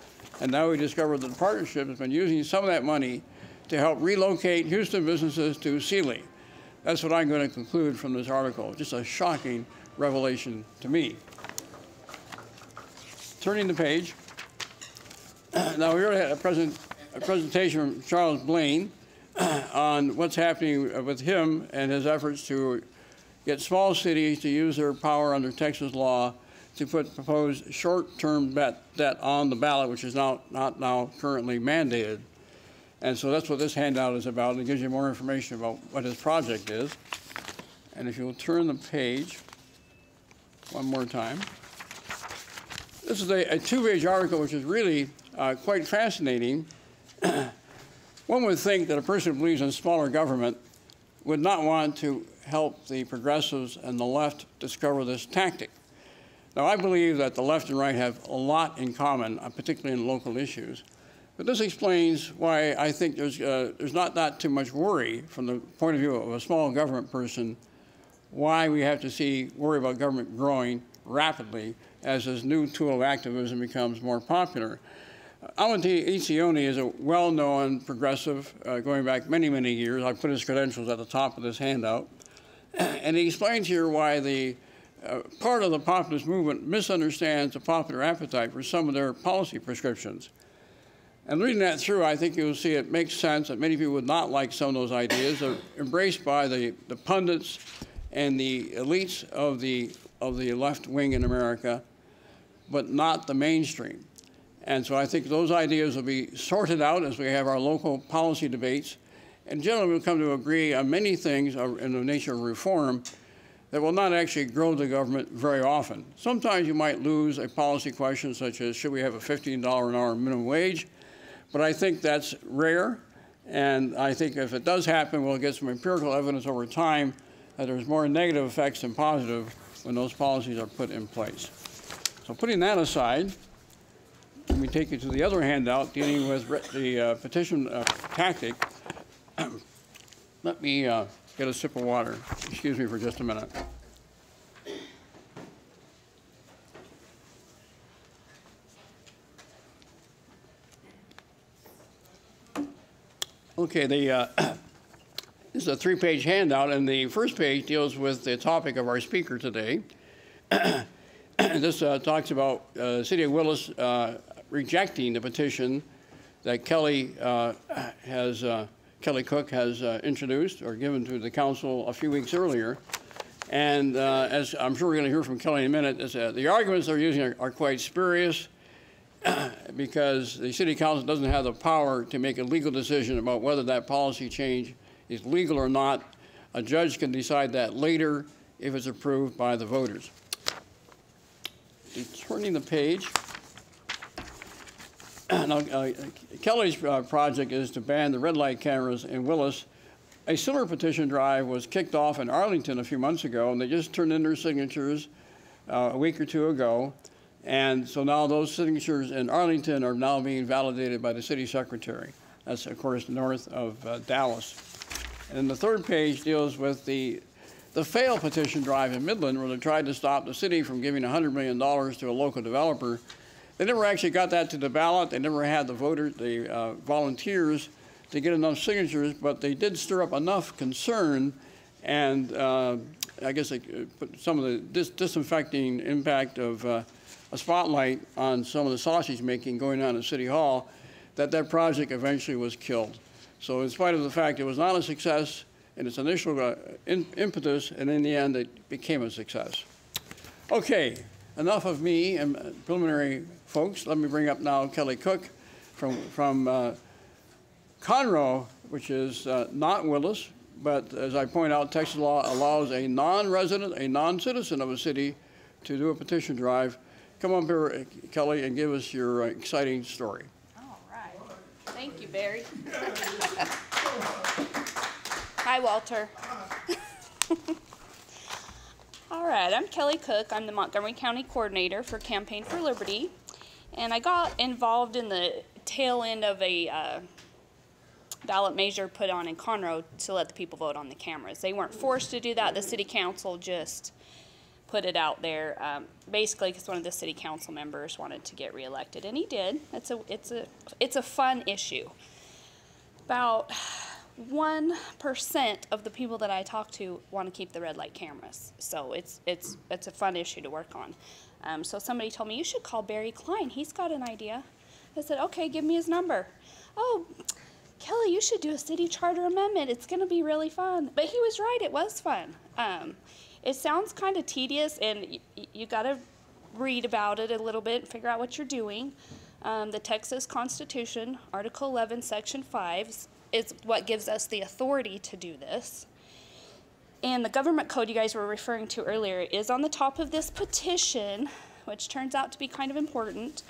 and now we discovered that the partnership has been using some of that money to help relocate Houston businesses to Sealy. That's what I'm going to conclude from this article. Just a shocking revelation to me. Turning the page. Now we already had a presentation from Charles Blaine on what's happening with him and his efforts to get small cities to use their power under Texas law to put proposed short-term debt on the ballot, which is not now currently mandated. And so that's what this handout is about, and it gives you more information about what his project is. And if you'll turn the page one more time. This is a two-page article which is really quite fascinating. One would think that a person who believes in smaller government would not want to help the progressives and the left discover this tactic. Now, I believe that the left and right have a lot in common, particularly in local issues. But this explains why I think there's not that too much worry from the point of view of a small government person, why we have to worry about government growing rapidly as this new tool of activism becomes more popular. Alenty Etzioni is a well-known progressive going back many, many years. I put his credentials at the top of this handout. And he explains here why the part of the populist movement misunderstands the popular appetite for some of their policy prescriptions. And reading that through, I think you'll see it makes sense that many people would not like some of those ideas. They're embraced by the pundits and the elites of the left wing in America, but not the mainstream. And so I think those ideas will be sorted out as we have our local policy debates. And generally we'll come to agree on many things in the nature of reform that will not actually grow the government very often. Sometimes you might lose a policy question such as, should we have a $15 an hour minimum wage? But I think that's rare. And I think if it does happen, we'll get some empirical evidence over time that there's more negative effects than positive when those policies are put in place. So putting that aside, let me take you to the other handout dealing with the petition tactic. Let me get a sip of water. Excuse me for just a minute. Okay, this is a three-page handout, and the first page deals with the topic of our speaker today. This talks about the city of Willis rejecting the petition that Kelly Cook has introduced or given to the council a few weeks earlier. And as I'm sure we're going to hear from Kelly in a minute, the arguments they're using are quite spurious because the city council doesn't have the power to make a legal decision about whether that policy change is legal or not. A judge can decide that later if it's approved by the voters. Turning the page. Now, Kelly's project is to ban the red light cameras in Willis. A similar petition drive was kicked off in Arlington a few months ago, and they just turned in their signatures a week or two ago. And so now those signatures in Arlington are now being validated by the city secretary. That's, of course, north of Dallas. And the third page deals with the failed petition drive in Midland, where they tried to stop the city from giving $100 million to a local developer. They never actually got that to the ballot. They never had the volunteers to get enough signatures, but they did stir up enough concern, and I guess they put some of the disinfecting impact of a spotlight on some of the sausage making going on at City Hall, that project eventually was killed. So in spite of the fact it was not a success, in its initial impetus, and in the end, it became a success. Okay, enough of me and preliminary folks. Let me bring up now Kelly Cook from Conroe, which is not Willis, but as I point out, Texas law allows a non-resident, a non-citizen of a city to do a petition drive. Come up here, Kelly, and give us your exciting story. All right. Thank you, Barry. Hi, Walter. All right, I'm Kelly Cook. I'm the Montgomery County Coordinator for Campaign for Liberty. And I got involved in the tail end of a ballot measure put on in Conroe to let the people vote on the cameras. They weren't forced to do that. The city council just put it out there, basically because one of the city council members wanted to get reelected, and he did. It's a fun issue. About 1% of the people that I talk to want to keep the red light cameras, so it's a fun issue to work on. So somebody told me, you should call Barry Klein. He's got an idea. I said, okay, give me his number. Oh, Kelly, you should do a city charter amendment. It's going to be really fun. But he was right. It was fun. It sounds kind of tedious, and you got to read about it a little bit and figure out what you're doing. The Texas Constitution, Article 11, Section 5, is what gives us the authority to do this. And the government code you guys were referring to earlier is on the top of this petition, which turns out to be kind of important.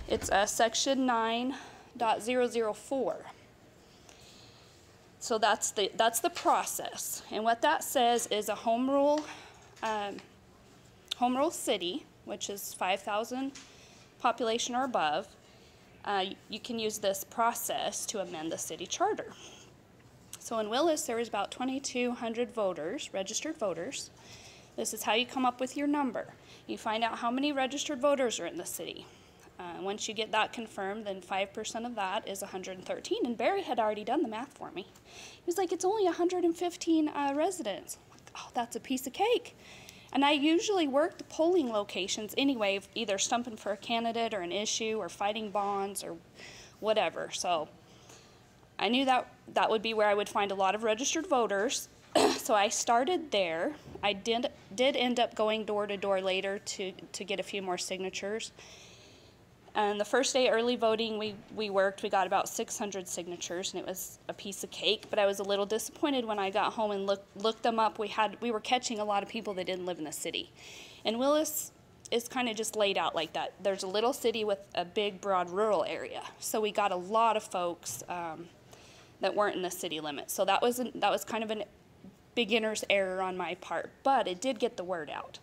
It's Section 9.004. So that's the process. And what that says is a home rule city, which is 5,000 population or above, you can use this process to amend the city charter. So in Willis, there was about 2,200 voters, registered voters. This is how you come up with your number. You find out how many registered voters are in the city. Once you get that confirmed, then 5% of that is 113. And Barry had already done the math for me. He was like, it's only 115 residents. I'm like, oh, that's a piece of cake. And I usually work the polling locations anyway, either stumping for a candidate or an issue or fighting bonds or whatever. So I knew that would be where I would find a lot of registered voters. So I started there. I did end up going door to door later to get a few more signatures. And the first day early voting, we got about 600 signatures, and it was a piece of cake. But I was a little disappointed when I got home and looked them up. We were catching a lot of people that didn't live in the city. And Willis is kind of just laid out like that. There's a little city with a big, broad rural area. So we got a lot of folks that weren't in the city limits. So that was kind of a beginner's error on my part. But it did get the word out.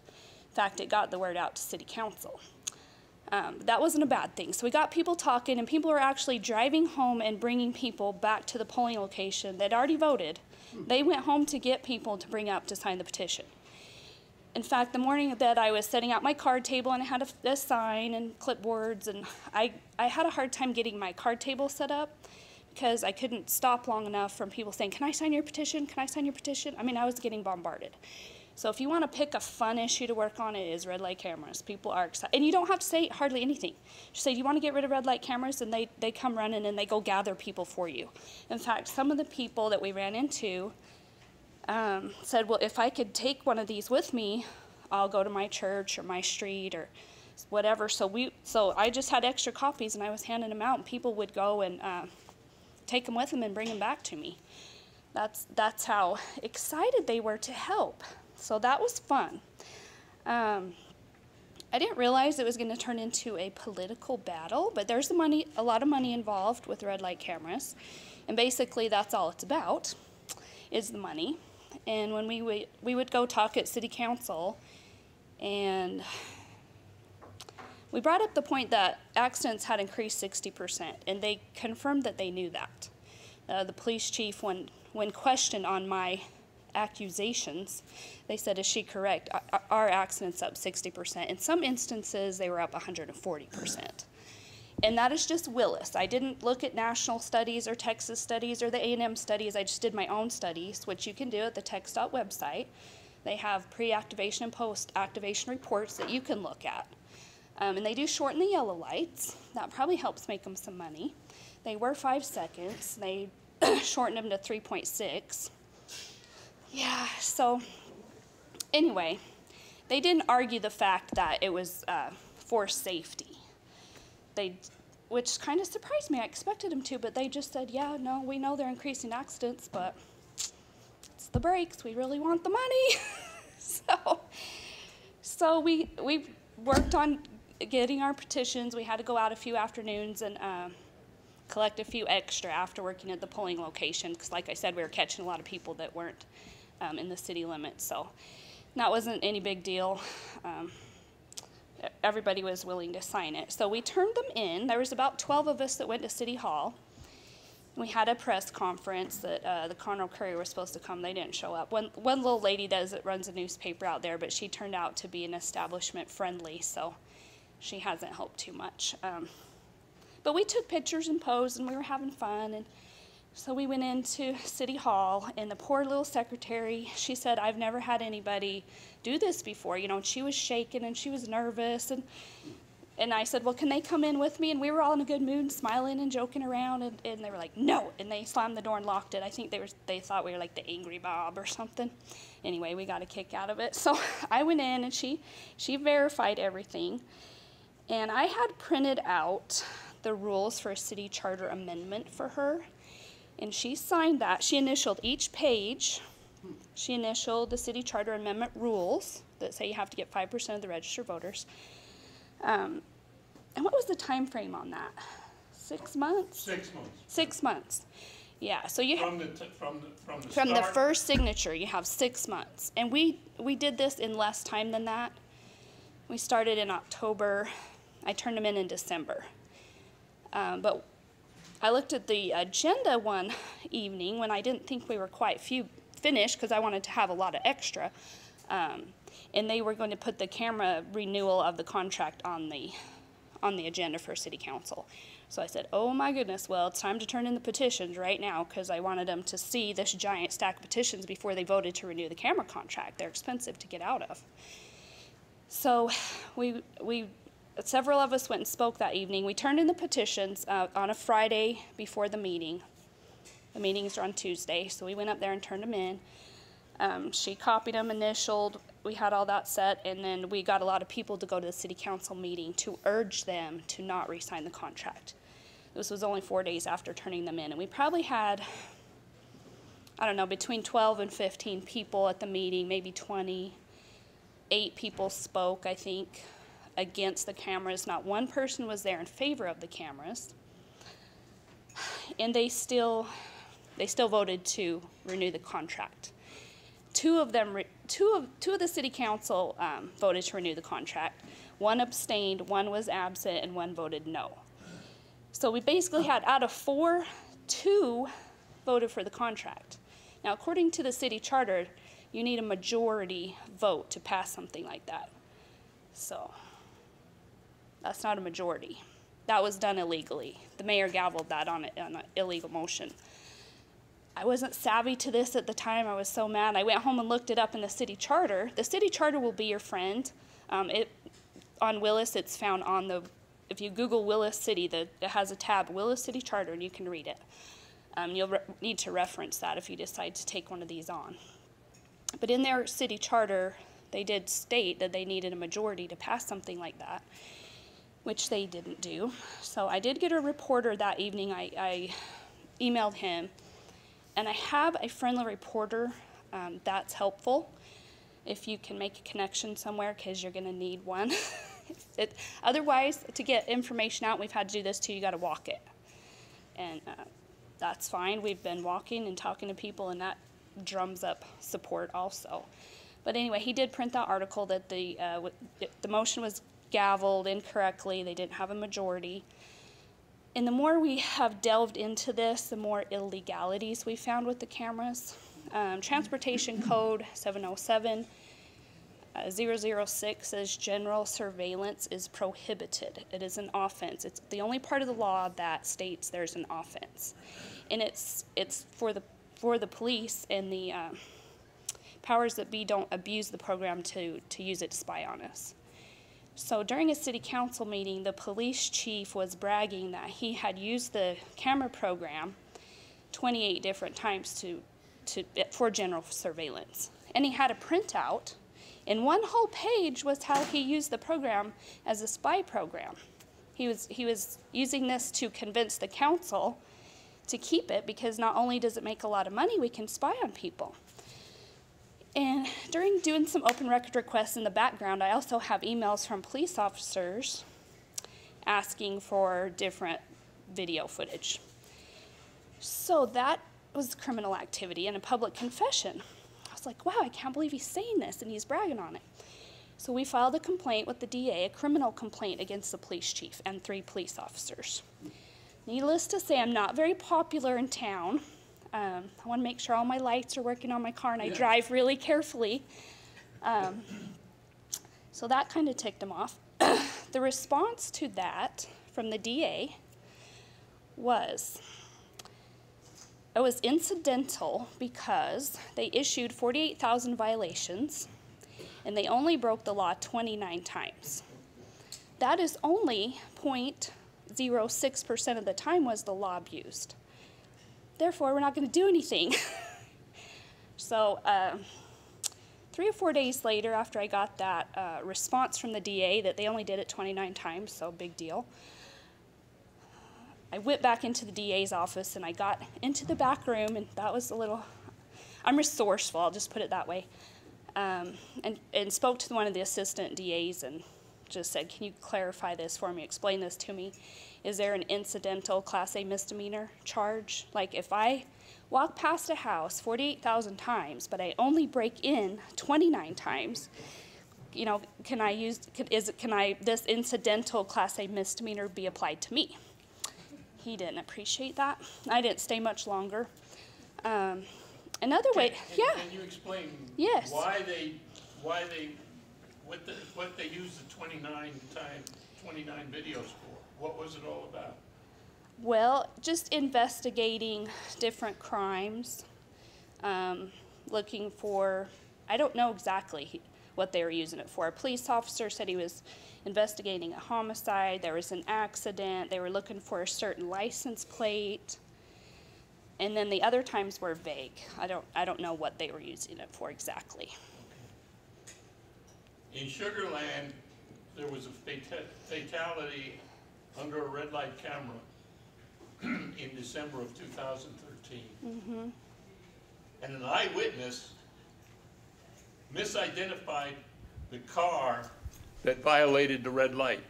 In fact, it got the word out to city council. That wasn't a bad thing. So we got people talking, and people were actually driving home and bringing people back to the polling location that already voted. They went home to get people to bring up to sign the petition. In fact, the morning that I was setting out my card table, and I had a sign and clipboards, and I had a hard time getting my card table set up because I couldn't stop long enough from people saying, can I sign your petition? Can I sign your petition? I mean, I was getting bombarded. So if you want to pick a fun issue to work on, it is red light cameras. People are excited. And you don't have to say hardly anything. Just say, do you want to get rid of red light cameras? And they come running and they go gather people for you. In fact, some of the people that we ran into said, well, if I could take one of these with me, I'll go to my church or my street or whatever. So I just had extra copies, and I was handing them out, and people would go and take them with them and bring them back to me. That's how excited they were to help. So that was fun. I didn't realize it was going to turn into a political battle, but there's a lot of money involved with red light cameras. And basically that's all it's about, is the money. And when we would go talk at city council, and we brought up the point that accidents had increased 60%, and they confirmed that they knew that. The police chief, when questioned on my accusations, they said, is she correct? Our accidents up 60%. In some instances, they were up 140%. And that is just Willis. I didn't look at national studies or Texas studies or the A&M studies. I just did my own studies, which you can do at the TxDOT website. They have pre-activation and post-activation reports that you can look at. And they do shorten the yellow lights. That probably helps make them some money. They were 5 seconds. They shortened them to 3.6. Yeah, so anyway, they didn't argue the fact that it was for safety. Which kind of surprised me. I expected them to, but they just said, yeah, no, we know they're increasing accidents, but it's the brakes. We really want the money. So we worked on getting our petitions. We had to go out a few afternoons and collect a few extra after working at the polling location, because like I said, we were catching a lot of people that weren't in the city limits, so that wasn't any big deal. Everybody was willing to sign it. So we turned them in. There was about 12 of us that went to City Hall. We had a press conference that the Conroe Courier was supposed to come. They didn't show up. One little lady that runs a newspaper out there, but she turned out to be an establishment friendly, so she hasn't helped too much. But we took pictures and posed, and we were having fun. And so we went into City Hall, and the poor little secretary, she said, I've never had anybody do this before. You know, and she was shaking, and she was nervous. And I said, well, can they come in with me? And we were all in a good mood, smiling and joking around. And they were like, no. And they slammed the door and locked it. I think they thought we were like the Angry Bob or something. Anyway, we got a kick out of it. So I went in, and she verified everything. And I had printed out the rules for a city charter amendment for her. And she signed that. She initialed each page. She initialed the city charter amendment rules that say you have to get 5% of the registered voters. And what was the time frame on that? 6 months? 6 months. 6 months. Yeah. So you From from the first signature, you have 6 months. And we did this in less time than that. We started in October. I turned them in December. But I looked at the agenda one evening when I didn't think we were quite finished, because I wanted to have a lot of extra. And they were going to put the camera renewal of the contract on the agenda for city council. So I said, oh my goodness, well, it's time to turn in the petitions right now, because I wanted them to see this giant stack of petitions before they voted to renew the camera contract. They're expensive to get out of. So several of us went and spoke that evening. We turned in the petitions on a Friday before the meeting. The meetings are on Tuesday, so we went up there and turned them in. She copied them, initialed. We had all that set, and then we got a lot of people to go to the city council meeting to urge them to not re-sign the contract. This was only 4 days after turning them in, and we probably had, I don't know, between 12 and 15 people at the meeting, maybe 20. 8 people spoke, I think, against the cameras. Not one person was there in favor of the cameras. And they still voted to renew the contract. Two of the city council voted to renew the contract. One abstained, one was absent, and one voted no. So we basically had, out of 4, 2 voted for the contract. Now, according to the city charter, you need a majority vote to pass something like that. So that's not a majority. That was done illegally. The mayor gavelled that on an illegal motion. I wasn't savvy to this at the time. I was so mad. I went home and looked it up in the city charter. The city charter will be your friend. On Willis, it's found on if you Google Willis City, it has a tab, Willis City Charter, and you can read it. You'll need to reference that if you decide to take one of these on. But in their city charter, they did state that they needed a majority to pass something like that, which they didn't do. So I did get a reporter that evening. I emailed him, and I have a friendly reporter that's helpful if you can make a connection somewhere, because you're going to need one. Otherwise, to get information out, we've had to do this too, you got to walk it. And that's fine. We've been walking and talking to people, and that drums up support also. But anyway, he did print that article that the motion was gavelled incorrectly. They didn't have a majority. And the more we have delved into this, the more illegalities we found with the cameras. Transportation Code 707 006 says general surveillance is prohibited. It is an offense. It's the only part of the law that states there's an offense. And it's for the police and the powers that be don't abuse the program to use it to spy on us. So during a city council meeting, the police chief was bragging that he had used the camera program 28 different times to for general surveillance. And he had a printout, and one whole page was how he used the program as a spy program. He was using this to convince the council to keep it, because not only does it make a lot of money, we can spy on people. And during doing some open record requests in the background, I also have emails from police officers asking for different video footage. So that was criminal activity and a public confession. I was like, wow, I can't believe he's saying this and he's bragging on it. So we filed a complaint with the DA, a criminal complaint against the police chief and 3 police officers. Needless to say, I'm not very popular in town. I want to make sure all my lights are working on my car, and I drive really carefully. So that kind of ticked him off. The response to that from the DA was, it was incidental because they issued 48,000 violations, and they only broke the law 29 times. That is only 0.06% of the time was the law abused. Therefore, we're not going to do anything. So 3 or 4 days later, after I got that response from the DA that they only did it 29 times, so big deal, I went back into the DA's office and I got into the back room, and that was a little, I'm resourceful, I'll just put it that way, and spoke to one of the assistant DAs and just said, can you clarify this for me, explain this to me? Is there an incidental Class A misdemeanor charge? Like if I walk past a house 48,000 times, but I only break in 29 times, you know, can this incidental Class A misdemeanor be applied to me? He didn't appreciate that. I didn't stay much longer. Another way, yeah. Can you explain? Yes. What they used the 29 videos for? What was it all about? Well, just investigating different crimes, looking for, I don't know exactly what they were using it for. A police officer said he was investigating a homicide, there was an accident, they were looking for a certain license plate, and then the other times were vague. I don't know what they were using it for exactly. In Sugar Land, there was a fatality under a red light camera in December of 2013. Mm-hmm. And an eyewitness misidentified the car that violated the red light.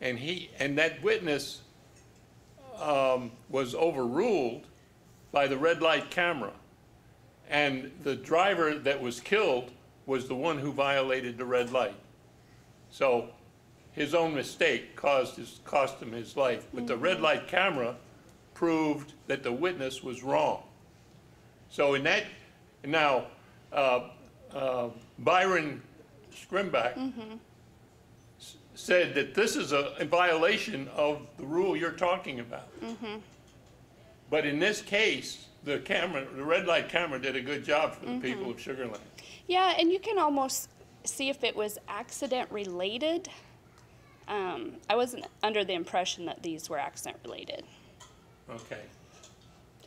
And that witness was overruled by the red light camera. And the driver that was killed was the one who violated the red light. So his own mistake cost him his life. But the red light camera proved that the witness was wrong. So in that, now, Byron Scrimback said that this is a violation of the rule you're talking about. But in this case, the red light camera did a good job for the people of Sugar Land. Yeah, and you can almost see if it was accident related. I wasn't under the impression that these were accident related. Okay.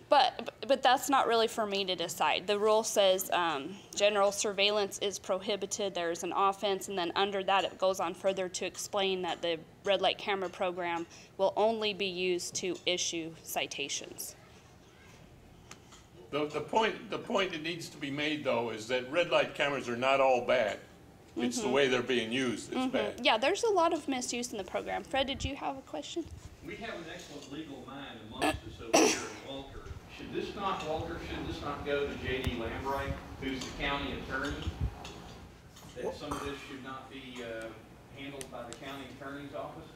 But that's not really for me to decide. The rule says general surveillance is prohibited. There's an offense, and then under that it goes on further to explain that the red light camera program will only be used to issue citations. The point that needs to be made, though, is that red light cameras are not all bad. It's the way they're being used that's bad. Yeah, there's a lot of misuse in the program. Fred, did you have a question? We have an excellent legal mind amongst us over here in Walter. Should this not go to J.D. Lambright, who's the county attorney? That some of this should not be handled by the county attorney's office?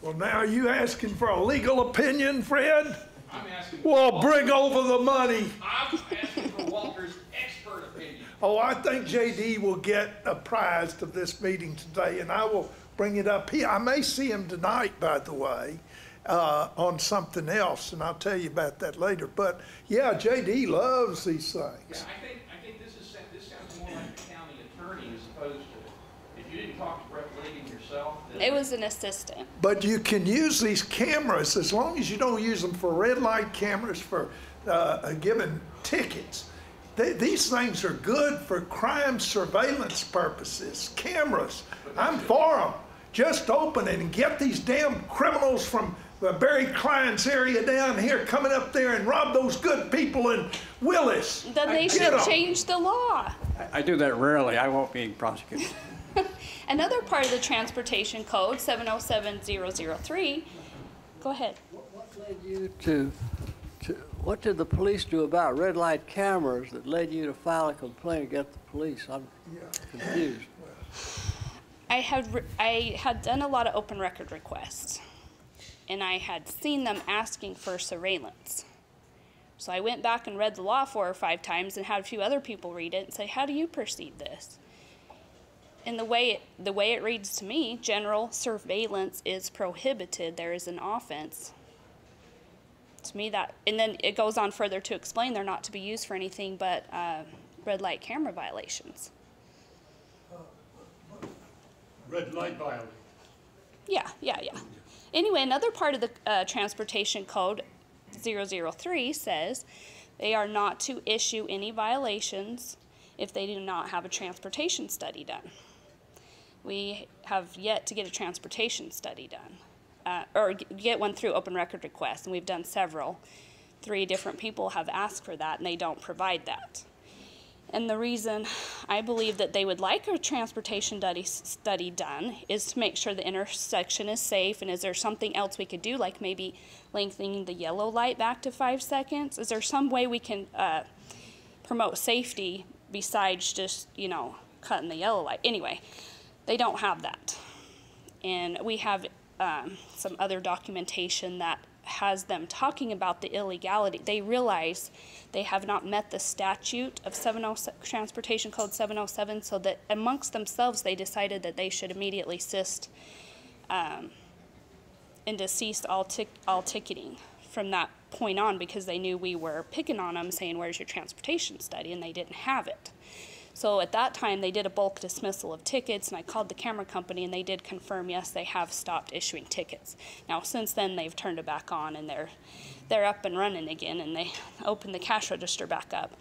Well, now are you asking for a legal opinion, Fred? I'm asking. Well, bring over the money. I'm asking for Walter's expert opinion. Oh, I think JD will get apprised of this meeting today, and I will bring it up here. I may see him tonight, by the way, on something else, and I'll tell you about that later. But yeah, JD loves these things. Yeah, I think this sounds more like the county attorney as opposed to, if you didn't talk to Brett Ligon yourself. It was an assistant. But you can use these cameras as long as you don't use them for red light cameras for giving tickets. These things are good for crime surveillance purposes, cameras. I'm for them. Just open it and get these damn criminals from Barry Klein's area down here coming up there and rob those good people in Willis. Then they should change the law. I do that rarely. I won't be prosecuted. Another part of the Transportation Code, 707003, go ahead. What led you to what did the police do about red light cameras that led you to file a complaint against the police? I'm confused. I had done a lot of open record requests, and I had seen them asking for surveillance. So I went back and read the law 4 or 5 times and had a few other people read it and say, how do you perceive this? And the way it reads to me, general surveillance is prohibited. There is an offense. To me, that, and then it goes on further to explain they're not to be used for anything but red light camera violations. Red light violation. Yeah. Anyway, another part of the Transportation Code 003 says they are not to issue any violations if they do not have a transportation study done. We have yet to get a transportation study done, or get one through open record requests, and we've done several. 3 different people have asked for that, and they don't provide that. And the reason I believe that they would like a transportation study done is to make sure the intersection is safe, and is there something else we could do, like maybe lengthening the yellow light back to 5 seconds? Is there some way we can promote safety besides just, cutting the yellow light? Anyway, they don't have that. And we have some other documentation that has them talking about the illegality. They realize they have not met the statute of Transportation Code 707, so that amongst themselves they decided that they should immediately cease all ticketing from that point on, because they knew we were picking on them, saying, where's your transportation study? And they didn't have it. So at that time, they did a bulk dismissal of tickets, and I called the camera company, and they did confirm, yes, they have stopped issuing tickets. Now, since then, they've turned it back on, and they're up and running again, and they opened the cash register back up.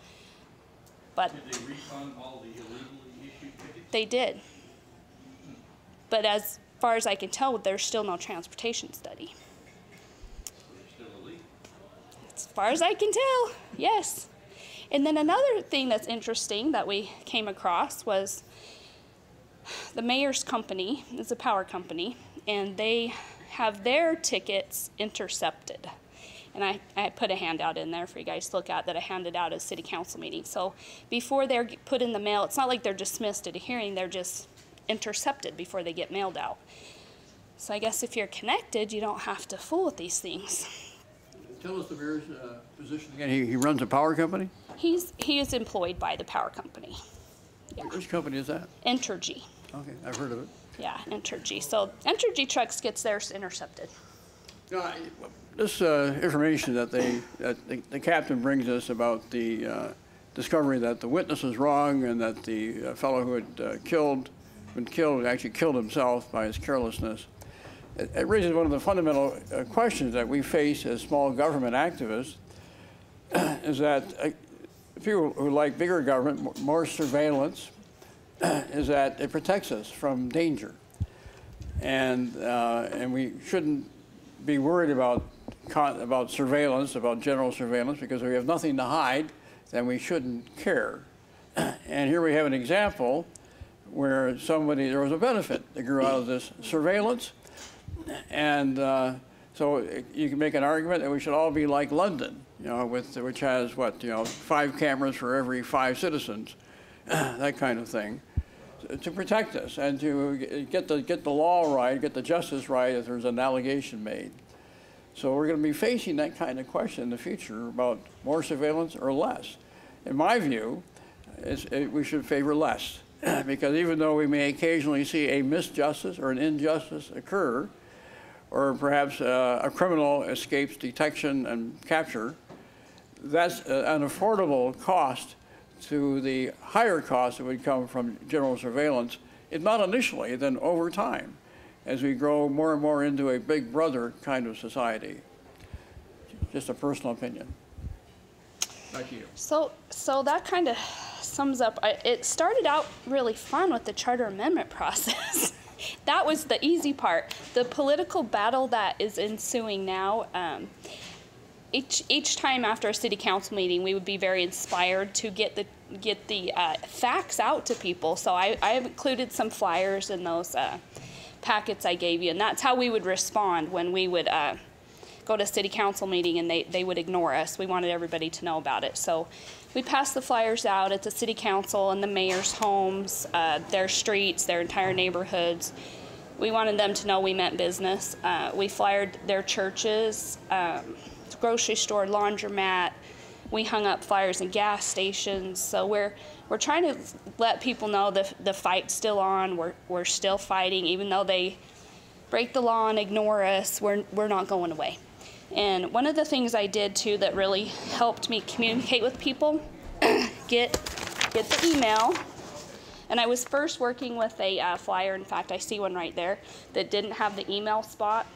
But did they refund all the illegally issued tickets? They did. But as far as I can tell, there's still no transportation study. They're still illegal. As far as I can tell, yes. And then another thing that's interesting that we came across was the mayor's company is a power company, and they have their tickets intercepted. And I put a handout in there for you guys to look at that I handed out at a city council meeting. So before they're put in the mail, it's not like they're dismissed at a hearing, they're just intercepted before they get mailed out. So I guess if you're connected, you don't have to fool with these things. Tell us the mayor's position again. He runs a power company? He is employed by the power company. Yeah. Which company is that? Entergy. Okay, I've heard of it. Yeah, Entergy. So Entergy trucks gets theirs intercepted. This information that the captain brings us about the discovery that the witness was wrong, and that the fellow who had been killed actually killed himself by his carelessness. It raises one of the fundamental questions that we face as small government activists, is that people who like bigger government, more surveillance, is that it protects us from danger. And we shouldn't be worried about surveillance, about general surveillance, because if we have nothing to hide, then we shouldn't care. And here we have an example where there was a benefit that grew out of this surveillance. And so you can make an argument that we should all be like London, which has 5 cameras for every 5 citizens, that kind of thing, to protect us and to get the law right, get the justice right if there's an allegation made. So we're going to be facing that kind of question in the future about more surveillance or less. In my view, we should favor less, because even though we may occasionally see a misjustice or an injustice occur, or perhaps a criminal escapes detection and capture, that's an affordable cost to the higher cost that would come from general surveillance, if not initially, then over time, as we grow more and more into a big brother kind of society. Just a personal opinion. Back to you. So that kind of sums up. It started out really fun with the charter amendment process. That was the easy part. The political battle that is ensuing now, each time after a city council meeting, we would be very inspired to get the facts out to people. So I have included some flyers in those packets I gave you, and that's how we would respond when we would go to a city council meeting and they would ignore us. We wanted everybody to know about it. So we passed the flyers out at the city council and the mayor's homes, their streets, their entire neighborhoods. We wanted them to know we meant business. We flyered their churches, grocery store, laundromat. We hung up flyers in gas stations. So we're trying to let people know the fight's still on. We're still fighting, even though they break the law and ignore us. We're not going away. And one of the things I did too that really helped me communicate with people, get the email. And I was first working with a flyer. In fact, I see one right there that didn't have the email spot.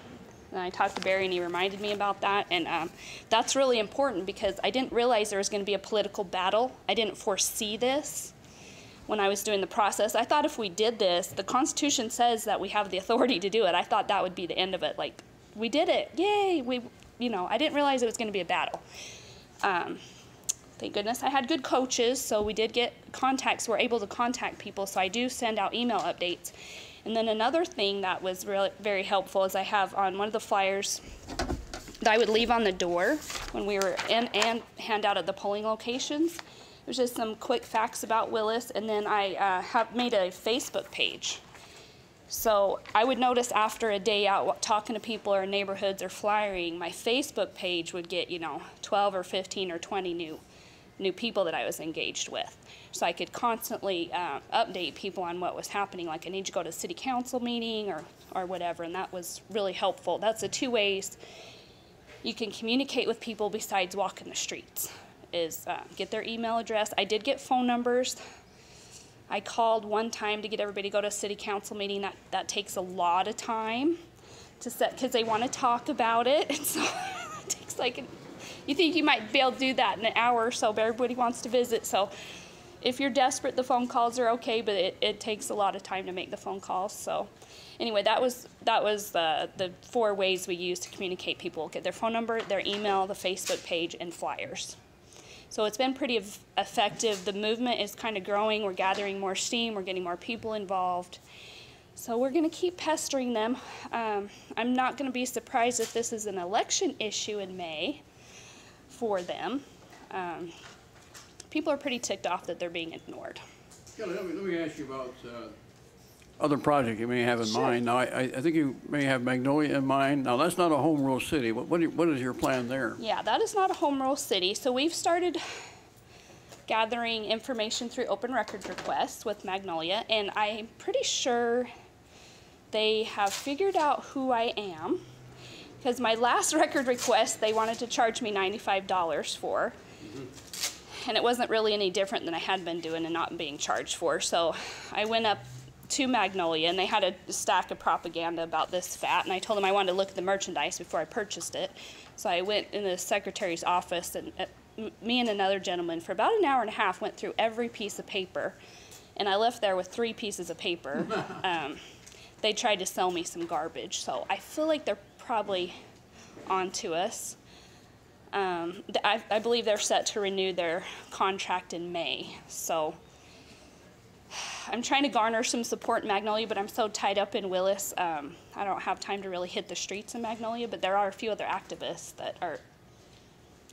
And I talked to Barry and he reminded me about that. And that's really important because I didn't realize there was going to be a political battle. I didn't foresee this when I was doing the process. I thought if we did this, the Constitution says that we have the authority to do it. I thought that would be the end of it. Like, we did it, yay! I didn't realize it was going to be a battle. Thank goodness I had good coaches, so we did get contacts. We're able to contact people, so I do send out email updates. And then another thing that was really very helpful is I have on one of the flyers that I would leave on the door when we were in and hand out at the polling locations. It was just some quick facts about Willis, and then I have made a Facebook page. So I would notice after a day out talking to people or neighborhoods or flyering, my Facebook page would get 12 or 15 or 20 new people that I was engaged with. So I could constantly update people on what was happening, like I need to go to a city council meeting or whatever, and that was really helpful. That's the two ways you can communicate with people besides walking the streets, is get their email address. I did get phone numbers. I called one time to get everybody to go to a city council meeting. That takes a lot of time to set, because they want to talk about it. And so it takes you think you might be able to do that in an hour or so, but everybody wants to visit. So if you're desperate, the phone calls are okay, but it takes a lot of time to make the phone calls. So anyway, that was the 4 ways we use to communicate people: get their phone number, their email, the Facebook page, and flyers. So it's been pretty effective. The movement is kind of growing. We're gathering more steam. We're getting more people involved. So we're going to keep pestering them. I'm not going to be surprised if this is an election issue in May for them. People are pretty ticked off that they're being ignored. Kelly, let me ask you about other projects you may have in Sure. mind. Now, I think you may have Magnolia in mind. Now, that's not a home rule city. What is your plan there? Yeah, that is not a home rule city. So we've started gathering information through open records requests with Magnolia, and I'm pretty sure they have figured out who I am, because my last record request they wanted to charge me $95 for. And it wasn't really any different than I had been doing and not being charged for. So I went up to Magnolia, and they had a stack of propaganda about this fat, and I told them I wanted to look at the merchandise before I purchased it. So I went in the secretary's office, and me and another gentleman for about an hour and a half went through every piece of paper, and I left there with 3 pieces of paper. They tried to sell me some garbage, so I feel like they're probably onto us. I believe they're set to renew their contract in May, so I'm trying to garner some support in Magnolia, but I'm so tied up in Willis, I don't have time to really hit the streets in Magnolia, but there are a few other activists that are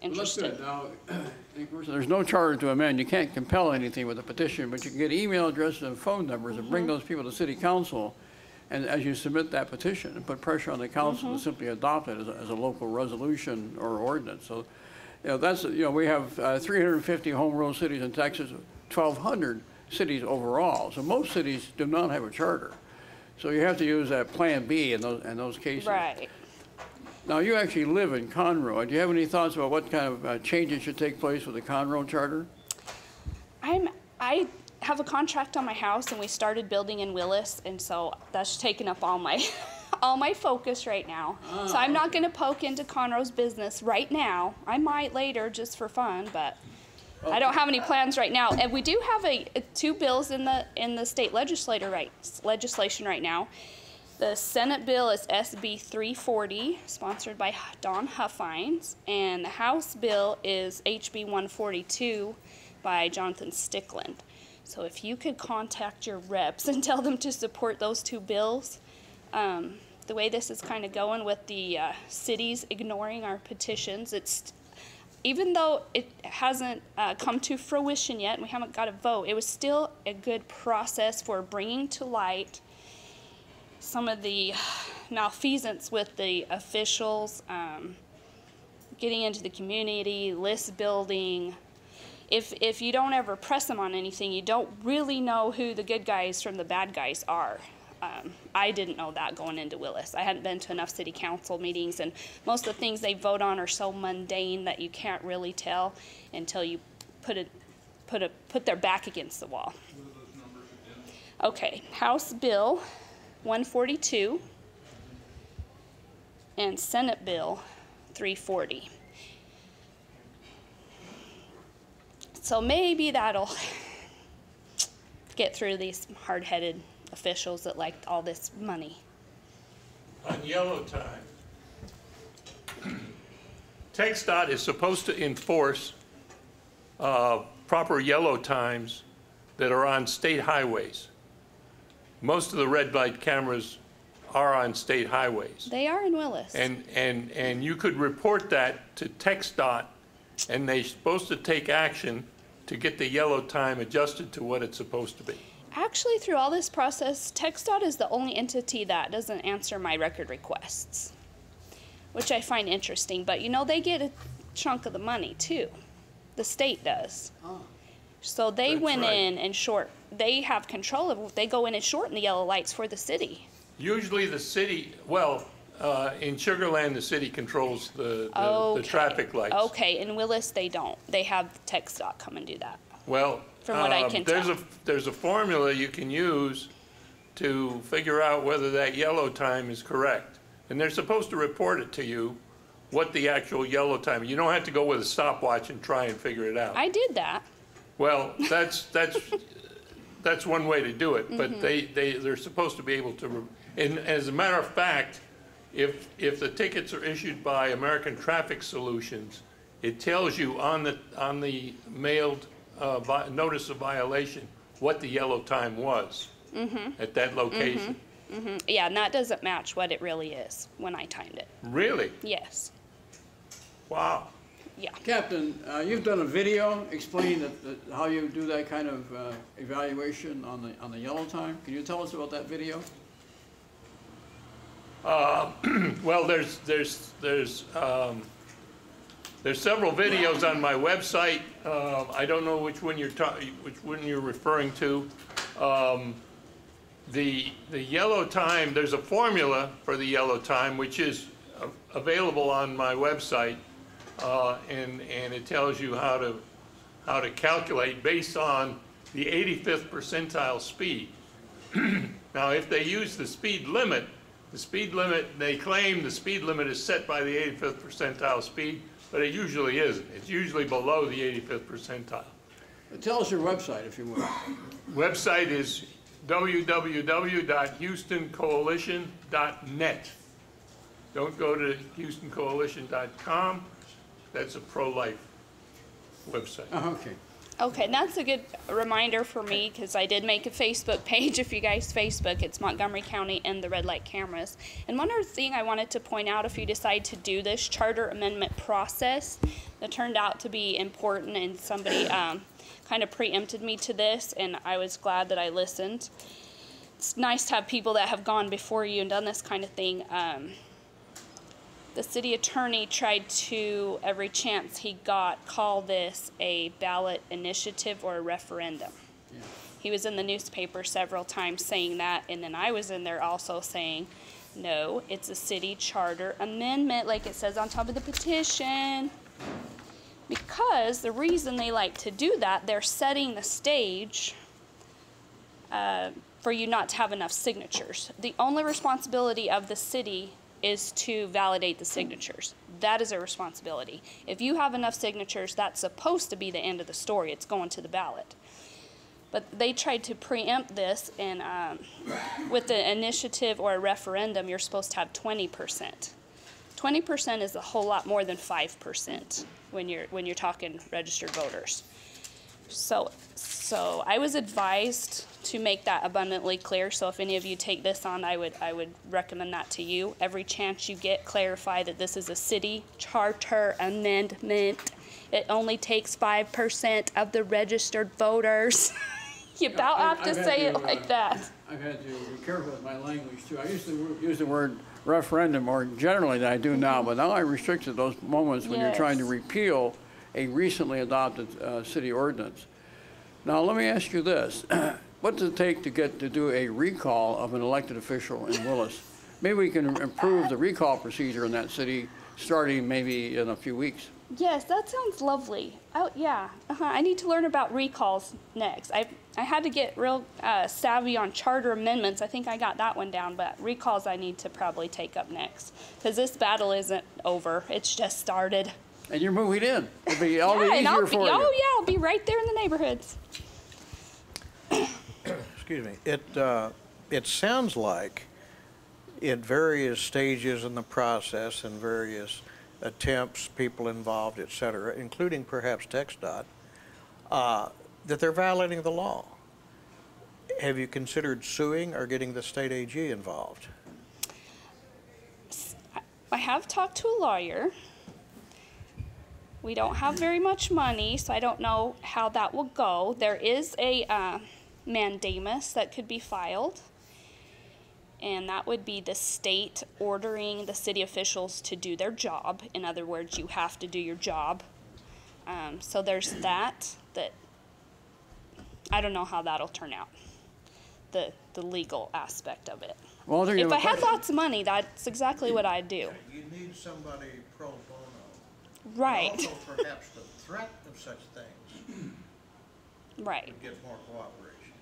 interested. Well, that's good. Now, of course, there's no charter to amend. You can't compel anything with a petition, but you can get email addresses and phone numbers and bring those people to city council, and as you submit that petition, and put pressure on the council to simply adopt it as a local resolution or ordinance. So, we have 350 home rule cities in Texas, 1,200 cities overall. So most cities do not have a charter. So you have to use that Plan B in those cases. Right. Now, you actually live in Conroe. Do you have any thoughts about what kind of changes should take place with the Conroe charter? I have a contract on my house, and we started building in Willis, and so that's taken up all my focus right now. So I'm not going to poke into Conroe's business right now. I might later just for fun, but I don't have any plans right now. And we do have two bills in the state legislation right now. The Senate bill is SB 340, sponsored by Don Huffines, and the House bill is HB 142 by Jonathan Stickland. So if you could contact your reps and tell them to support those two bills, the way this is kind of going with the cities ignoring our petitions, even though it hasn't come to fruition yet and we haven't got a vote, it was still a good process for bringing to light some of the malfeasance with the officials, getting into the community, list building. If you don't ever press them on anything, you don't really know who the good guys from the bad guys are. I didn't know that going into Willis. I hadn't been to enough city council meetings, and most of the things they vote on are so mundane that you can't really tell until you put their back against the wall. What are those numbers again? Okay, House Bill 142 and Senate Bill 340. So maybe that'll get through these hard-headed officials that like all this money. On yellow time, TxDOT is supposed to enforce proper yellow times that are on state highways. Most of the red light cameras are on state highways. They are in Willis. And you could report that to TxDOT, and they're supposed to take action to get the yellow time adjusted to what it's supposed to be. Actually, through all this process, TxDOT is the only entity that doesn't answer my record requests, which I find interesting. But you know, they get a chunk of the money too. The state does. Oh. So they That's went right. in and they have control of, they go in and shorten the yellow lights for the city. Usually the city, well, in Sugar Land, the city controls the traffic lights. Okay, in Willis, they don't. They have TxDOT come and do that. Well, From what I can tell. there's a formula you can use to figure out whether that yellow time is correct. And they're supposed to report it to you, what the actual yellow time. You don't have to go with a stopwatch and try and figure it out. I did that. Well, that's one way to do it, but they're supposed to be able to. And as a matter of fact, if the tickets are issued by American Traffic Solutions, it tells you on the mailed notice of violation what the yellow time was at that location. Yeah, and that doesn't match what it really is when I timed it. Really? Yes. Wow. Yeah. Captain, you've done a video explaining how you do that kind of evaluation on the yellow time. Can you tell us about that video? Well, there's several videos on my website. I don't know which one you're referring to. The yellow time, there's a formula for the yellow time which is available on my website, and it tells you how to calculate based on the 85th percentile speed. Now, if they use the speed limit, they claim the speed limit is set by the 85th percentile speed, but it usually isn't. It's usually below the 85th percentile. Tell us your website, if you would. Website is www.houstoncoalition.net. Don't go to houstoncoalition.com. That's a pro-life website. Oh, okay. Okay, and that's a good reminder for me because I did make a Facebook page. If you guys Facebook, it's Montgomery County and the red light cameras. And one other thing I wanted to point out, if you decide to do this charter amendment process, that turned out to be important, and somebody kind of preempted me to this, and I was glad that I listened. It's nice to have people that have gone before you and done this kind of thing. The city attorney tried to, every chance he got, call this a ballot initiative or a referendum. Yeah. He was in the newspaper several times saying that, and then I was in there also saying, no, it's a city charter amendment like it says on top of the petition. Because the reason they like to do that, they're setting the stage for you not to have enough signatures. The only responsibility of the city is to validate the signatures. That is a responsibility. If you have enough signatures, that's supposed to be the end of the story. It's going to the ballot. But they tried to preempt this, and with the initiative or a referendum, you're supposed to have 20%. 20% is a whole lot more than 5% when you're talking registered voters. So I was advised to make that abundantly clear. So if any of you take this on, I would recommend that to you. Every chance you get, clarify that this is a city charter amendment. It only takes 5% of the registered voters. You about have to say it like that. I've had to be careful with my language too. I used to use the word referendum more generally than I do now, but now I restricted those moments when you're trying to repeal a recently adopted city ordinance. Now let me ask you this. What does it take to do a recall of an elected official in Willis? Maybe we can improve the recall procedure in that city starting maybe in a few weeks. Yes, that sounds lovely. Oh, yeah. I need to learn about recalls next. I had to get real savvy on charter amendments. I think I got that one down, but recalls I need to probably take up next because this battle isn't over. It's just started. And you're moving in. It'll be all the easier for you. Oh, yeah, I'll be right there in the neighborhoods. Excuse me. It sounds like at various stages in the process and various attempts, people involved, et cetera, including perhaps TxDOT, that they're violating the law. Have you considered suing or getting the state AG involved? I have talked to a lawyer. We don't have very much money, so I don't know how that will go. There is a mandamus that could be filed, and that would be the state ordering the city officials to do their job. In other words, you have to do your job. So there's that I don't know how that'll turn out, the legal aspect of it. Well, if I had lots of money, that's exactly what I'd do. You need somebody pro bono. Right. And also perhaps the threat of such things. Right. Would get more cooperation.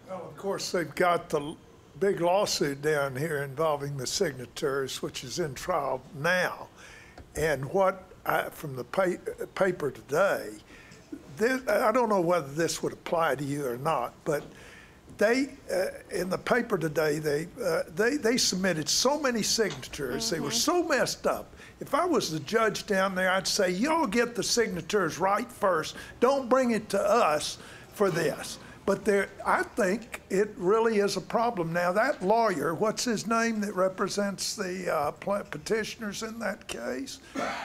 Well, of course, they've got the big lawsuit down here involving the signatures, which is in trial now. And from the paper today, I don't know whether this would apply to you or not, but they, in the paper today, they submitted so many signatures. They were so messed up. If I was the judge down there, I'd say, y'all get the signatures right first. Don't bring it to us for this. But I think it really is a problem. Now, that lawyer, what's his name that represents the petitioners in that case?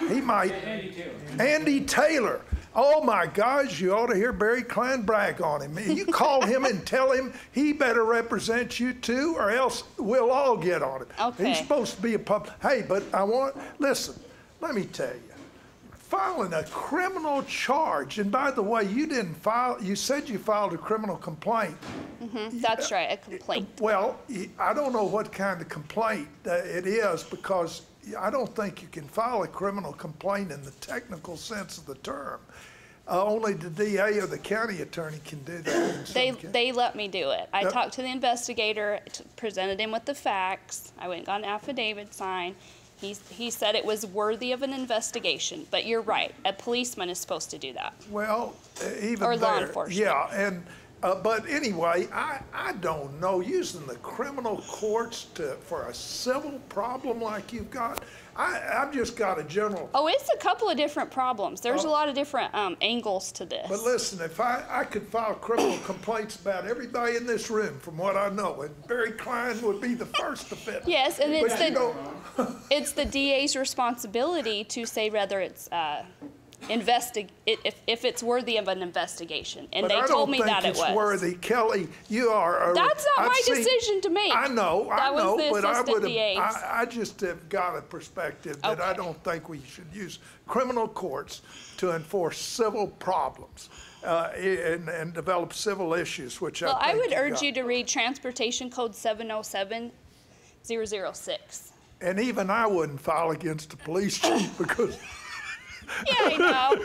He might. Andy Taylor. Andy Taylor. Oh, my gosh, you ought to hear Barry Klein brag on him. You call him and tell him he better represent you too, or else we'll all get on him. Okay. He's supposed to be a public. Hey, but listen, let me tell you. Filing a criminal charge, and by the way, you said you filed a criminal complaint. That's right, a complaint. Well, I don't know what kind of complaint it is, because I don't think you can file a criminal complaint in the technical sense of the term. Only the DA or the county attorney can do that. They let me do it. I talked to the investigator, presented him with the facts. I went and got an affidavit signed. He said it was worthy of an investigation, but you're right. A policeman is supposed to do that. Well, even or law there, enforcement. yeah, and but anyway, I don't know, using the criminal courts for a civil problem like you've got. I've just got a general. Oh, it's a couple of different problems. There's a lot of different angles to this. But listen, if I could file criminal complaints about everybody in this room, from what I know, and Barry Klein would be the first to fit. Yes, and it's the DA's responsibility to say whether it's if it's worthy of an investigation, and they told me that it was. But I don't think it's worthy. Kelly, you are. That's not my decision to make. I know, but I just have got a perspective that I don't think we should use criminal courts to enforce civil problems and develop civil issues, which I would urge you to read Transportation Code 707-006. And even I wouldn't file against the police chief because. Yeah, I know.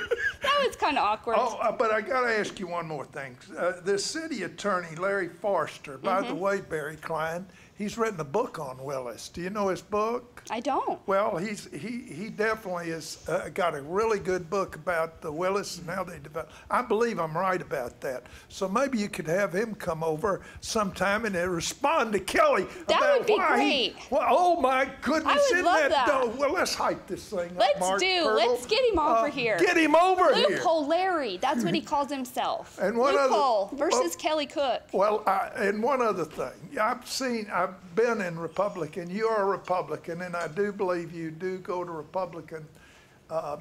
That was kind of awkward. Oh, but I got to ask you one more thing. The city attorney, Larry Forster, by the way, Barry Klein, He's written a book on Willis. Do you know his book? I don't. Well, he definitely has got a really good book about the Willis and how they develop. I believe I'm right about that. So maybe you could have him come over sometime and respond to Kelly That about would be why great. Well, oh my goodness! I would isn't love that. Well, let's hype this thing up, Let's Mark do. Turtle. Let's get him over here. Get him over here. Loophole Larry. That's what he calls himself. And one other- Loophole versus Kelly Cook. Well, and one other thing, I've been in Republican. You are a Republican, and I do believe you do go to Republican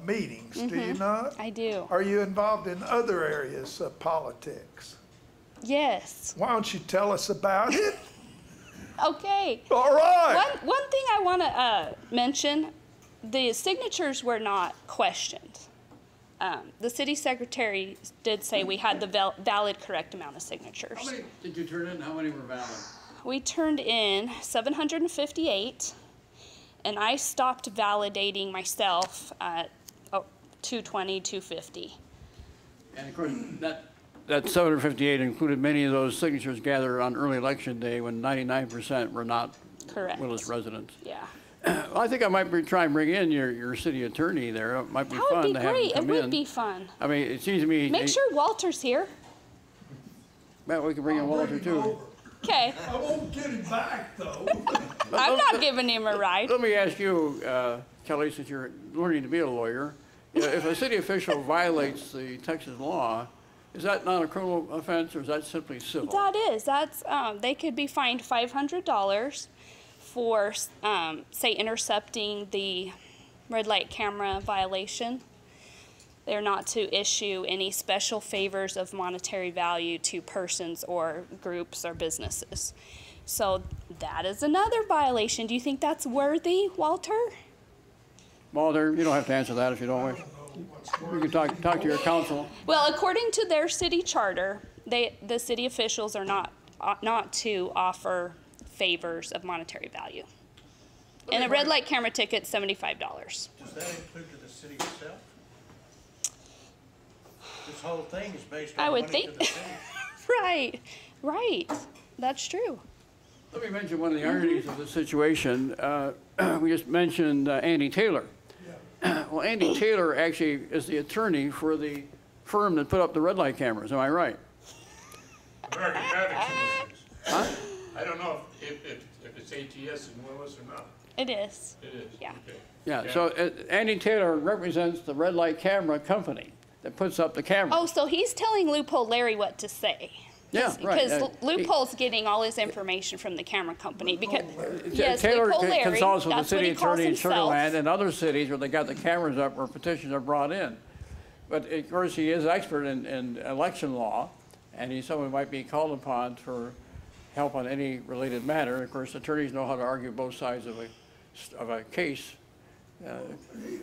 meetings. Do you not? I do. Are you involved in other areas of politics? Yes. Why don't you tell us about it? Okay. All right. One thing I want to mention, the signatures were not questioned. The city secretary did say we had the valid, correct amount of signatures. How many did you turn in? How many were valid? We turned in 758, and I stopped validating myself at 220, 250. And of course, that 758 included many of those signatures gathered on early election day when 99% were not Correct. Willis residents. Yeah. Well, I think I might try and bring in your city attorney there. It might be That fun would be to have him great. It come would in. be fun. I mean, it seems to me. Make sure Walter's here. Well, we can bring in Walter too. Okay. I won't get him back, though. I'm not giving him a ride. Let me ask you, Kelly, since you're learning to be a lawyer, if a city official violates the Texas law, is that not a criminal offense or is that simply civil? That is. That's they could be fined $500 for, say, intercepting the red light camera violation. They're not to issue any special favors of monetary value to persons or groups or businesses. So that is another violation. Do you think that's worthy, Walter? Walter, you don't have to answer that if you don't wish. You can talk to your counsel. Well, according to their city charter, the city officials are not to offer favors of monetary value. And a red light camera ticket's $75. Does that include to the city itself? This whole thing is based on I would money think. to the city. Right. That's true. Let me mention one of the ironies of the situation. We just mentioned Andy Taylor. Well, Andy Taylor actually is the attorney for the firm that put up the red light cameras. Am I right? American Traffic Solutions. Huh? I don't know if it's ATS in Willis or not. It is. It is? Yeah. Okay. Yeah. So Andy Taylor represents the red light camera company that puts up the cameras. Oh, so he's telling Loophole Larry what to say. Yeah, right. Because Loophole's getting all his information from the camera company. Because yes, Taylor Loophole Larry, consults with the that's what city he calls attorney in Sugar himself. Land and other cities where they got the cameras up where petitions are brought in. But of course, he is expert in election law, and he's someone who might be called upon for help on any related matter. Of course, attorneys know how to argue both sides of a case.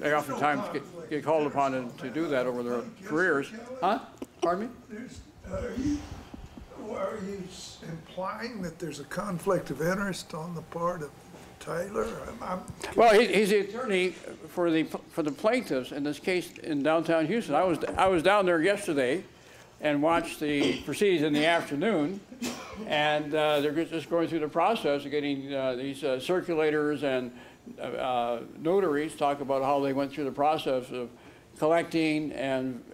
They oftentimes get called upon to do that over their careers. Huh? Pardon me? Are you implying that there's a conflict of interest on the part of Taylor? Well, he's the attorney for the plaintiffs in this case in downtown Houston. I was down there yesterday and watched the proceedings in the afternoon, and they're just going through the process of getting these circulators and notaries talk about how they went through the process of collecting and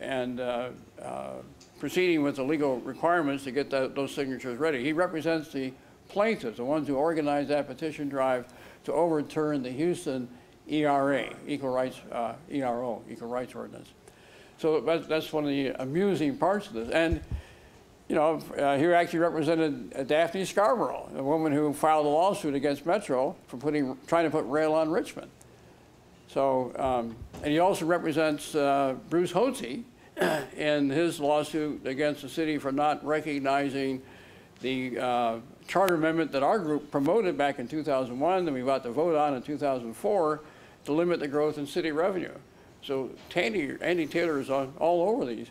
proceeding with the legal requirements to get those signatures ready. He represents the plaintiffs, the ones who organized that petition drive to overturn the Houston ERA, Equal Rights Ordinance. So that's one of the amusing parts of this. And, you know, he actually represented Daphne Scarborough, a woman who filed a lawsuit against Metro for trying to put rail on Richmond. So, and he also represents Bruce Hotze in his lawsuit against the city for not recognizing the charter amendment that our group promoted back in 2001 and we got to vote on in 2004 to limit the growth in city revenue. So Andy Taylor is all over the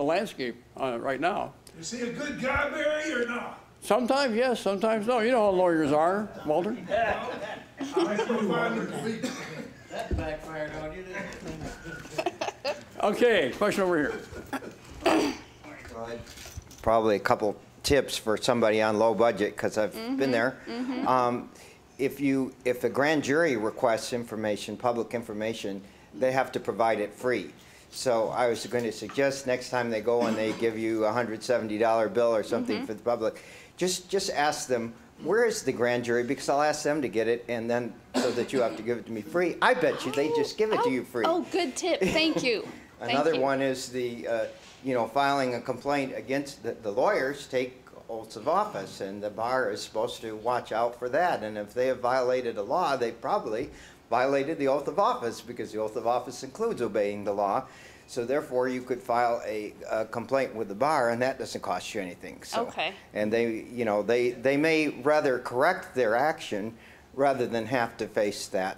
landscape right now. Is he a good guy, Barry, or not? Sometimes yes, sometimes no. You know how lawyers are, Walter. That backfired on you, didn't it? Okay, question over here. Probably a couple tips for somebody on low budget, because I've been there. If a grand jury requests information, public information, they have to provide it free. So I was going to suggest next time they go and they give you a $170 bill or something for the public, just ask them, where is the grand jury? Because I'll ask them to get it, and then so that you have to give it to me free. I bet you they just give it to you free. Oh, good tip. Thank you. Another one is the, filing a complaint against the lawyers take oaths of office, and the bar is supposed to watch out for that. And if they have violated a law, they probably violated the oath of office, because the oath of office includes obeying the law. So therefore, you could file a complaint with the bar, and that doesn't cost you anything. So, okay. And they may rather correct their action rather than have to face that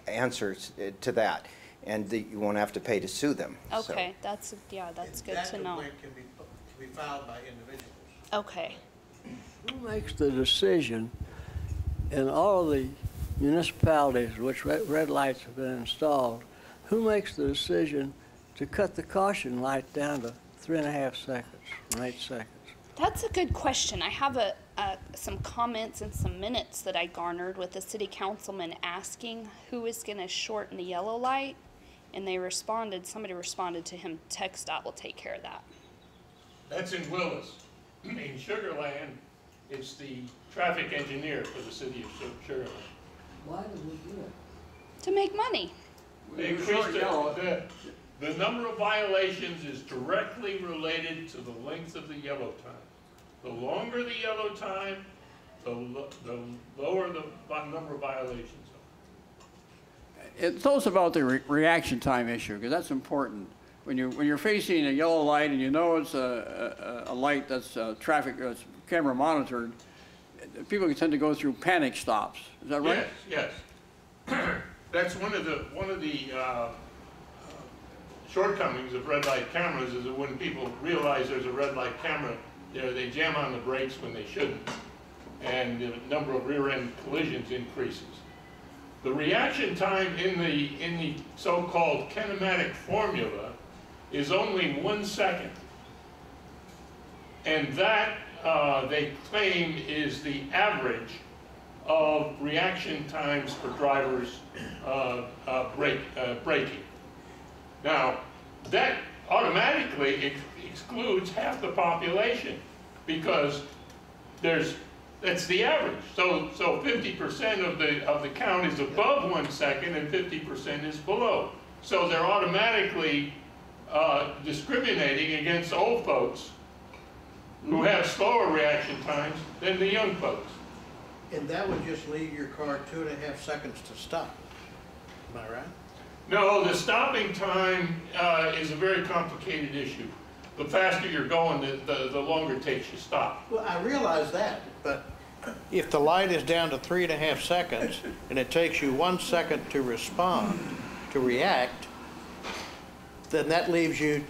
answers to that, and you won't have to pay to sue them. Okay, that's good to know. That complaint can be filed by individuals. Okay. Who makes the decision in all of the municipalities in which red lights have been installed? Who makes the decision to cut the caution light down to 3.5 seconds from 8 seconds? That's a good question. I have some comments and some minutes that I garnered with the city councilman asking who is going to shorten the yellow light, and somebody responded to him, TxDOT will take care of that. That's in Willis. In Sugar Land, it's the traffic engineer for the city of Sugar Land. Why do we do it? To make money. They increased the number of violations is directly related to the length of the yellow time. The longer the yellow time, the lower the number of violations are. Tell us about the reaction time issue, because that's important. When you're facing a yellow light and you know it's a light that's that's camera monitored, people tend to go through panic stops. Is that right? Yes, yes. That's one of the shortcomings of red light cameras, is that when people realize there's a red light camera there, they jam on the brakes when they shouldn't, and the number of rear-end collisions increases. The reaction time in the so-called kinematic formula is only 1 second, and that they claim is the average of reaction times for drivers braking. Now, that automatically excludes half the population, because that's the average. So 50% of the count is above 1 second, and 50% is below. So they're automatically discriminating against old folks who have slower reaction times than the young folks. And that would just leave your car 2.5 seconds to stop. Am I right? No, the stopping time is a very complicated issue. The faster you're going, the longer it takes you to stop. Well, I realize that, but if the light is down to 3.5 seconds and it takes you 1 second to respond, to react, then that leaves you...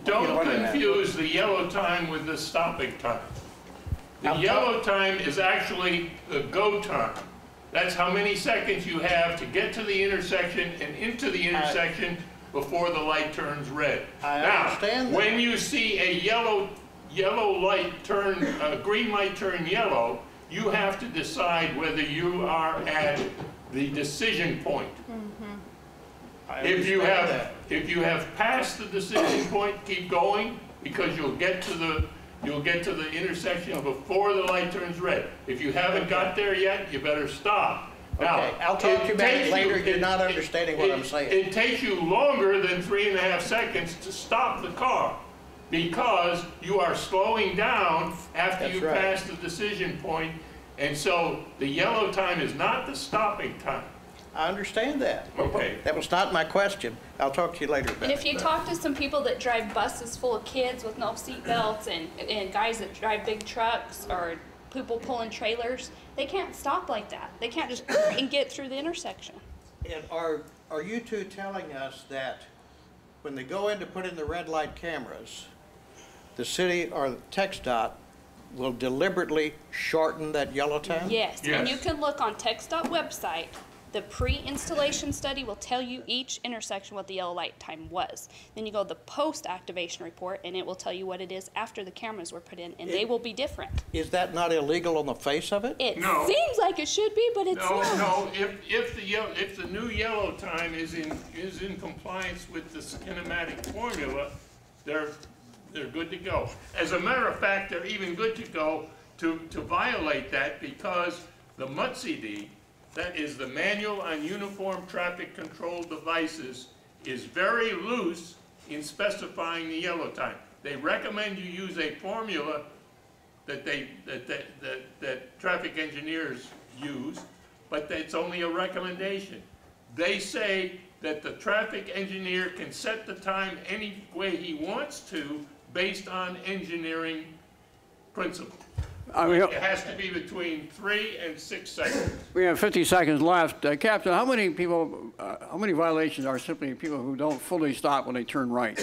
Don't confuse the yellow time with the stopping time. The yellow time is actually the go time. That's how many seconds you have to get to the intersection and into the intersection before the light turns red. I understand that. When you see a yellow light turn, green light turn yellow, you have to decide whether you are at the decision point. If you have passed the decision point, keep going, because you'll get to the intersection before the light turns red. If you haven't got there yet, you better stop. Now, okay, I'll talk to you about it later. You're not understanding what I'm saying. It takes you longer than 3.5 seconds to stop the car, because you are slowing down after you pass the decision point, and so the yellow time is not the stopping time. I understand that. Okay. That was not my question. I'll talk to you later about it. And if you talk to some people that drive buses full of kids with no seat belts, and guys that drive big trucks, or people pulling trailers, they can't stop like that. They can't just and get through the intersection. And are you two telling us that when they go in to put in the red light cameras, the city or the TxDOT will deliberately shorten that yellow time? Yes. And you can look on TxDOT website The pre-installation study will tell you each intersection what the yellow light time was. Then you go to the post-activation report, and it will tell you what it is after the cameras were put in, and they will be different. Is that not illegal on the face of it? It No. seems like it should be, but it's not. No, if the new yellow time is in compliance with the kinematic formula, they're good to go. As a matter of fact, they're even good to go to violate that, because the MUTCD, that is the Manual on Uniform Traffic Control Devices, is very loose in specifying the yellow time. They recommend you use a formula that traffic engineers use, but it's only a recommendation. They say that the traffic engineer can set the time any way he wants to based on engineering principles. It has to be between 3 and 6 seconds. We have 50 seconds left. Captain, how many violations are simply people who don't fully stop when they turn right?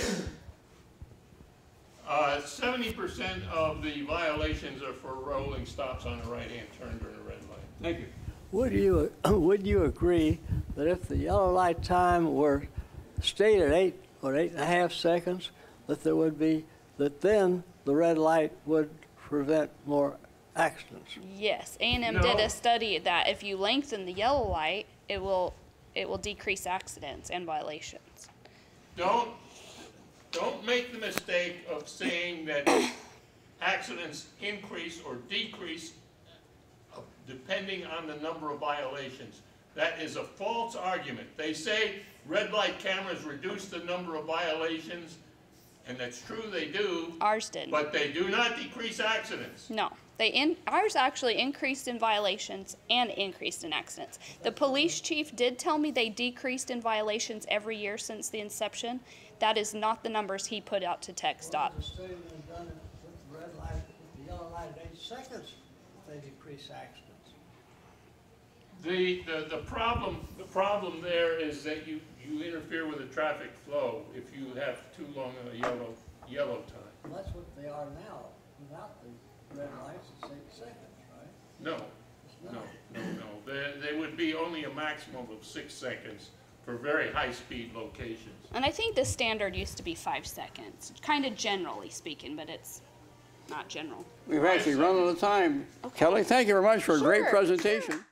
70% of the violations are for rolling stops on a right-hand turn during a red light. Thank you. Would you agree that if the yellow light time were stayed at 8 or 8.5 seconds, that then the red light would prevent more accidents? Yes, A&M did a study that if you lengthen the yellow light, it will decrease accidents and violations. Don't make the mistake of saying that accidents increase or decrease depending on the number of violations. That is a false argument. They say red light cameras reduce the number of violations, and that's true, they do. Ours didn't. But they do not decrease accidents. No, ours actually increased in violations and increased in accidents. The police chief did tell me they decreased in violations every year since the inception. That is not the numbers he put out to TxDOT. The study was done with the red light, with the yellow light at 8 seconds, they decrease accidents. The problem there is that you interfere with the traffic flow if you have too long a yellow time. Well, that's what they are now. Without the red lights, it's 8 seconds, right? No. They would be only a maximum of 6 seconds for very high-speed locations. And I think the standard used to be 5 seconds, kind of generally speaking, but it's not general. We've actually run out of time. Okay. Kelly, thank you very much for a great presentation. Sure.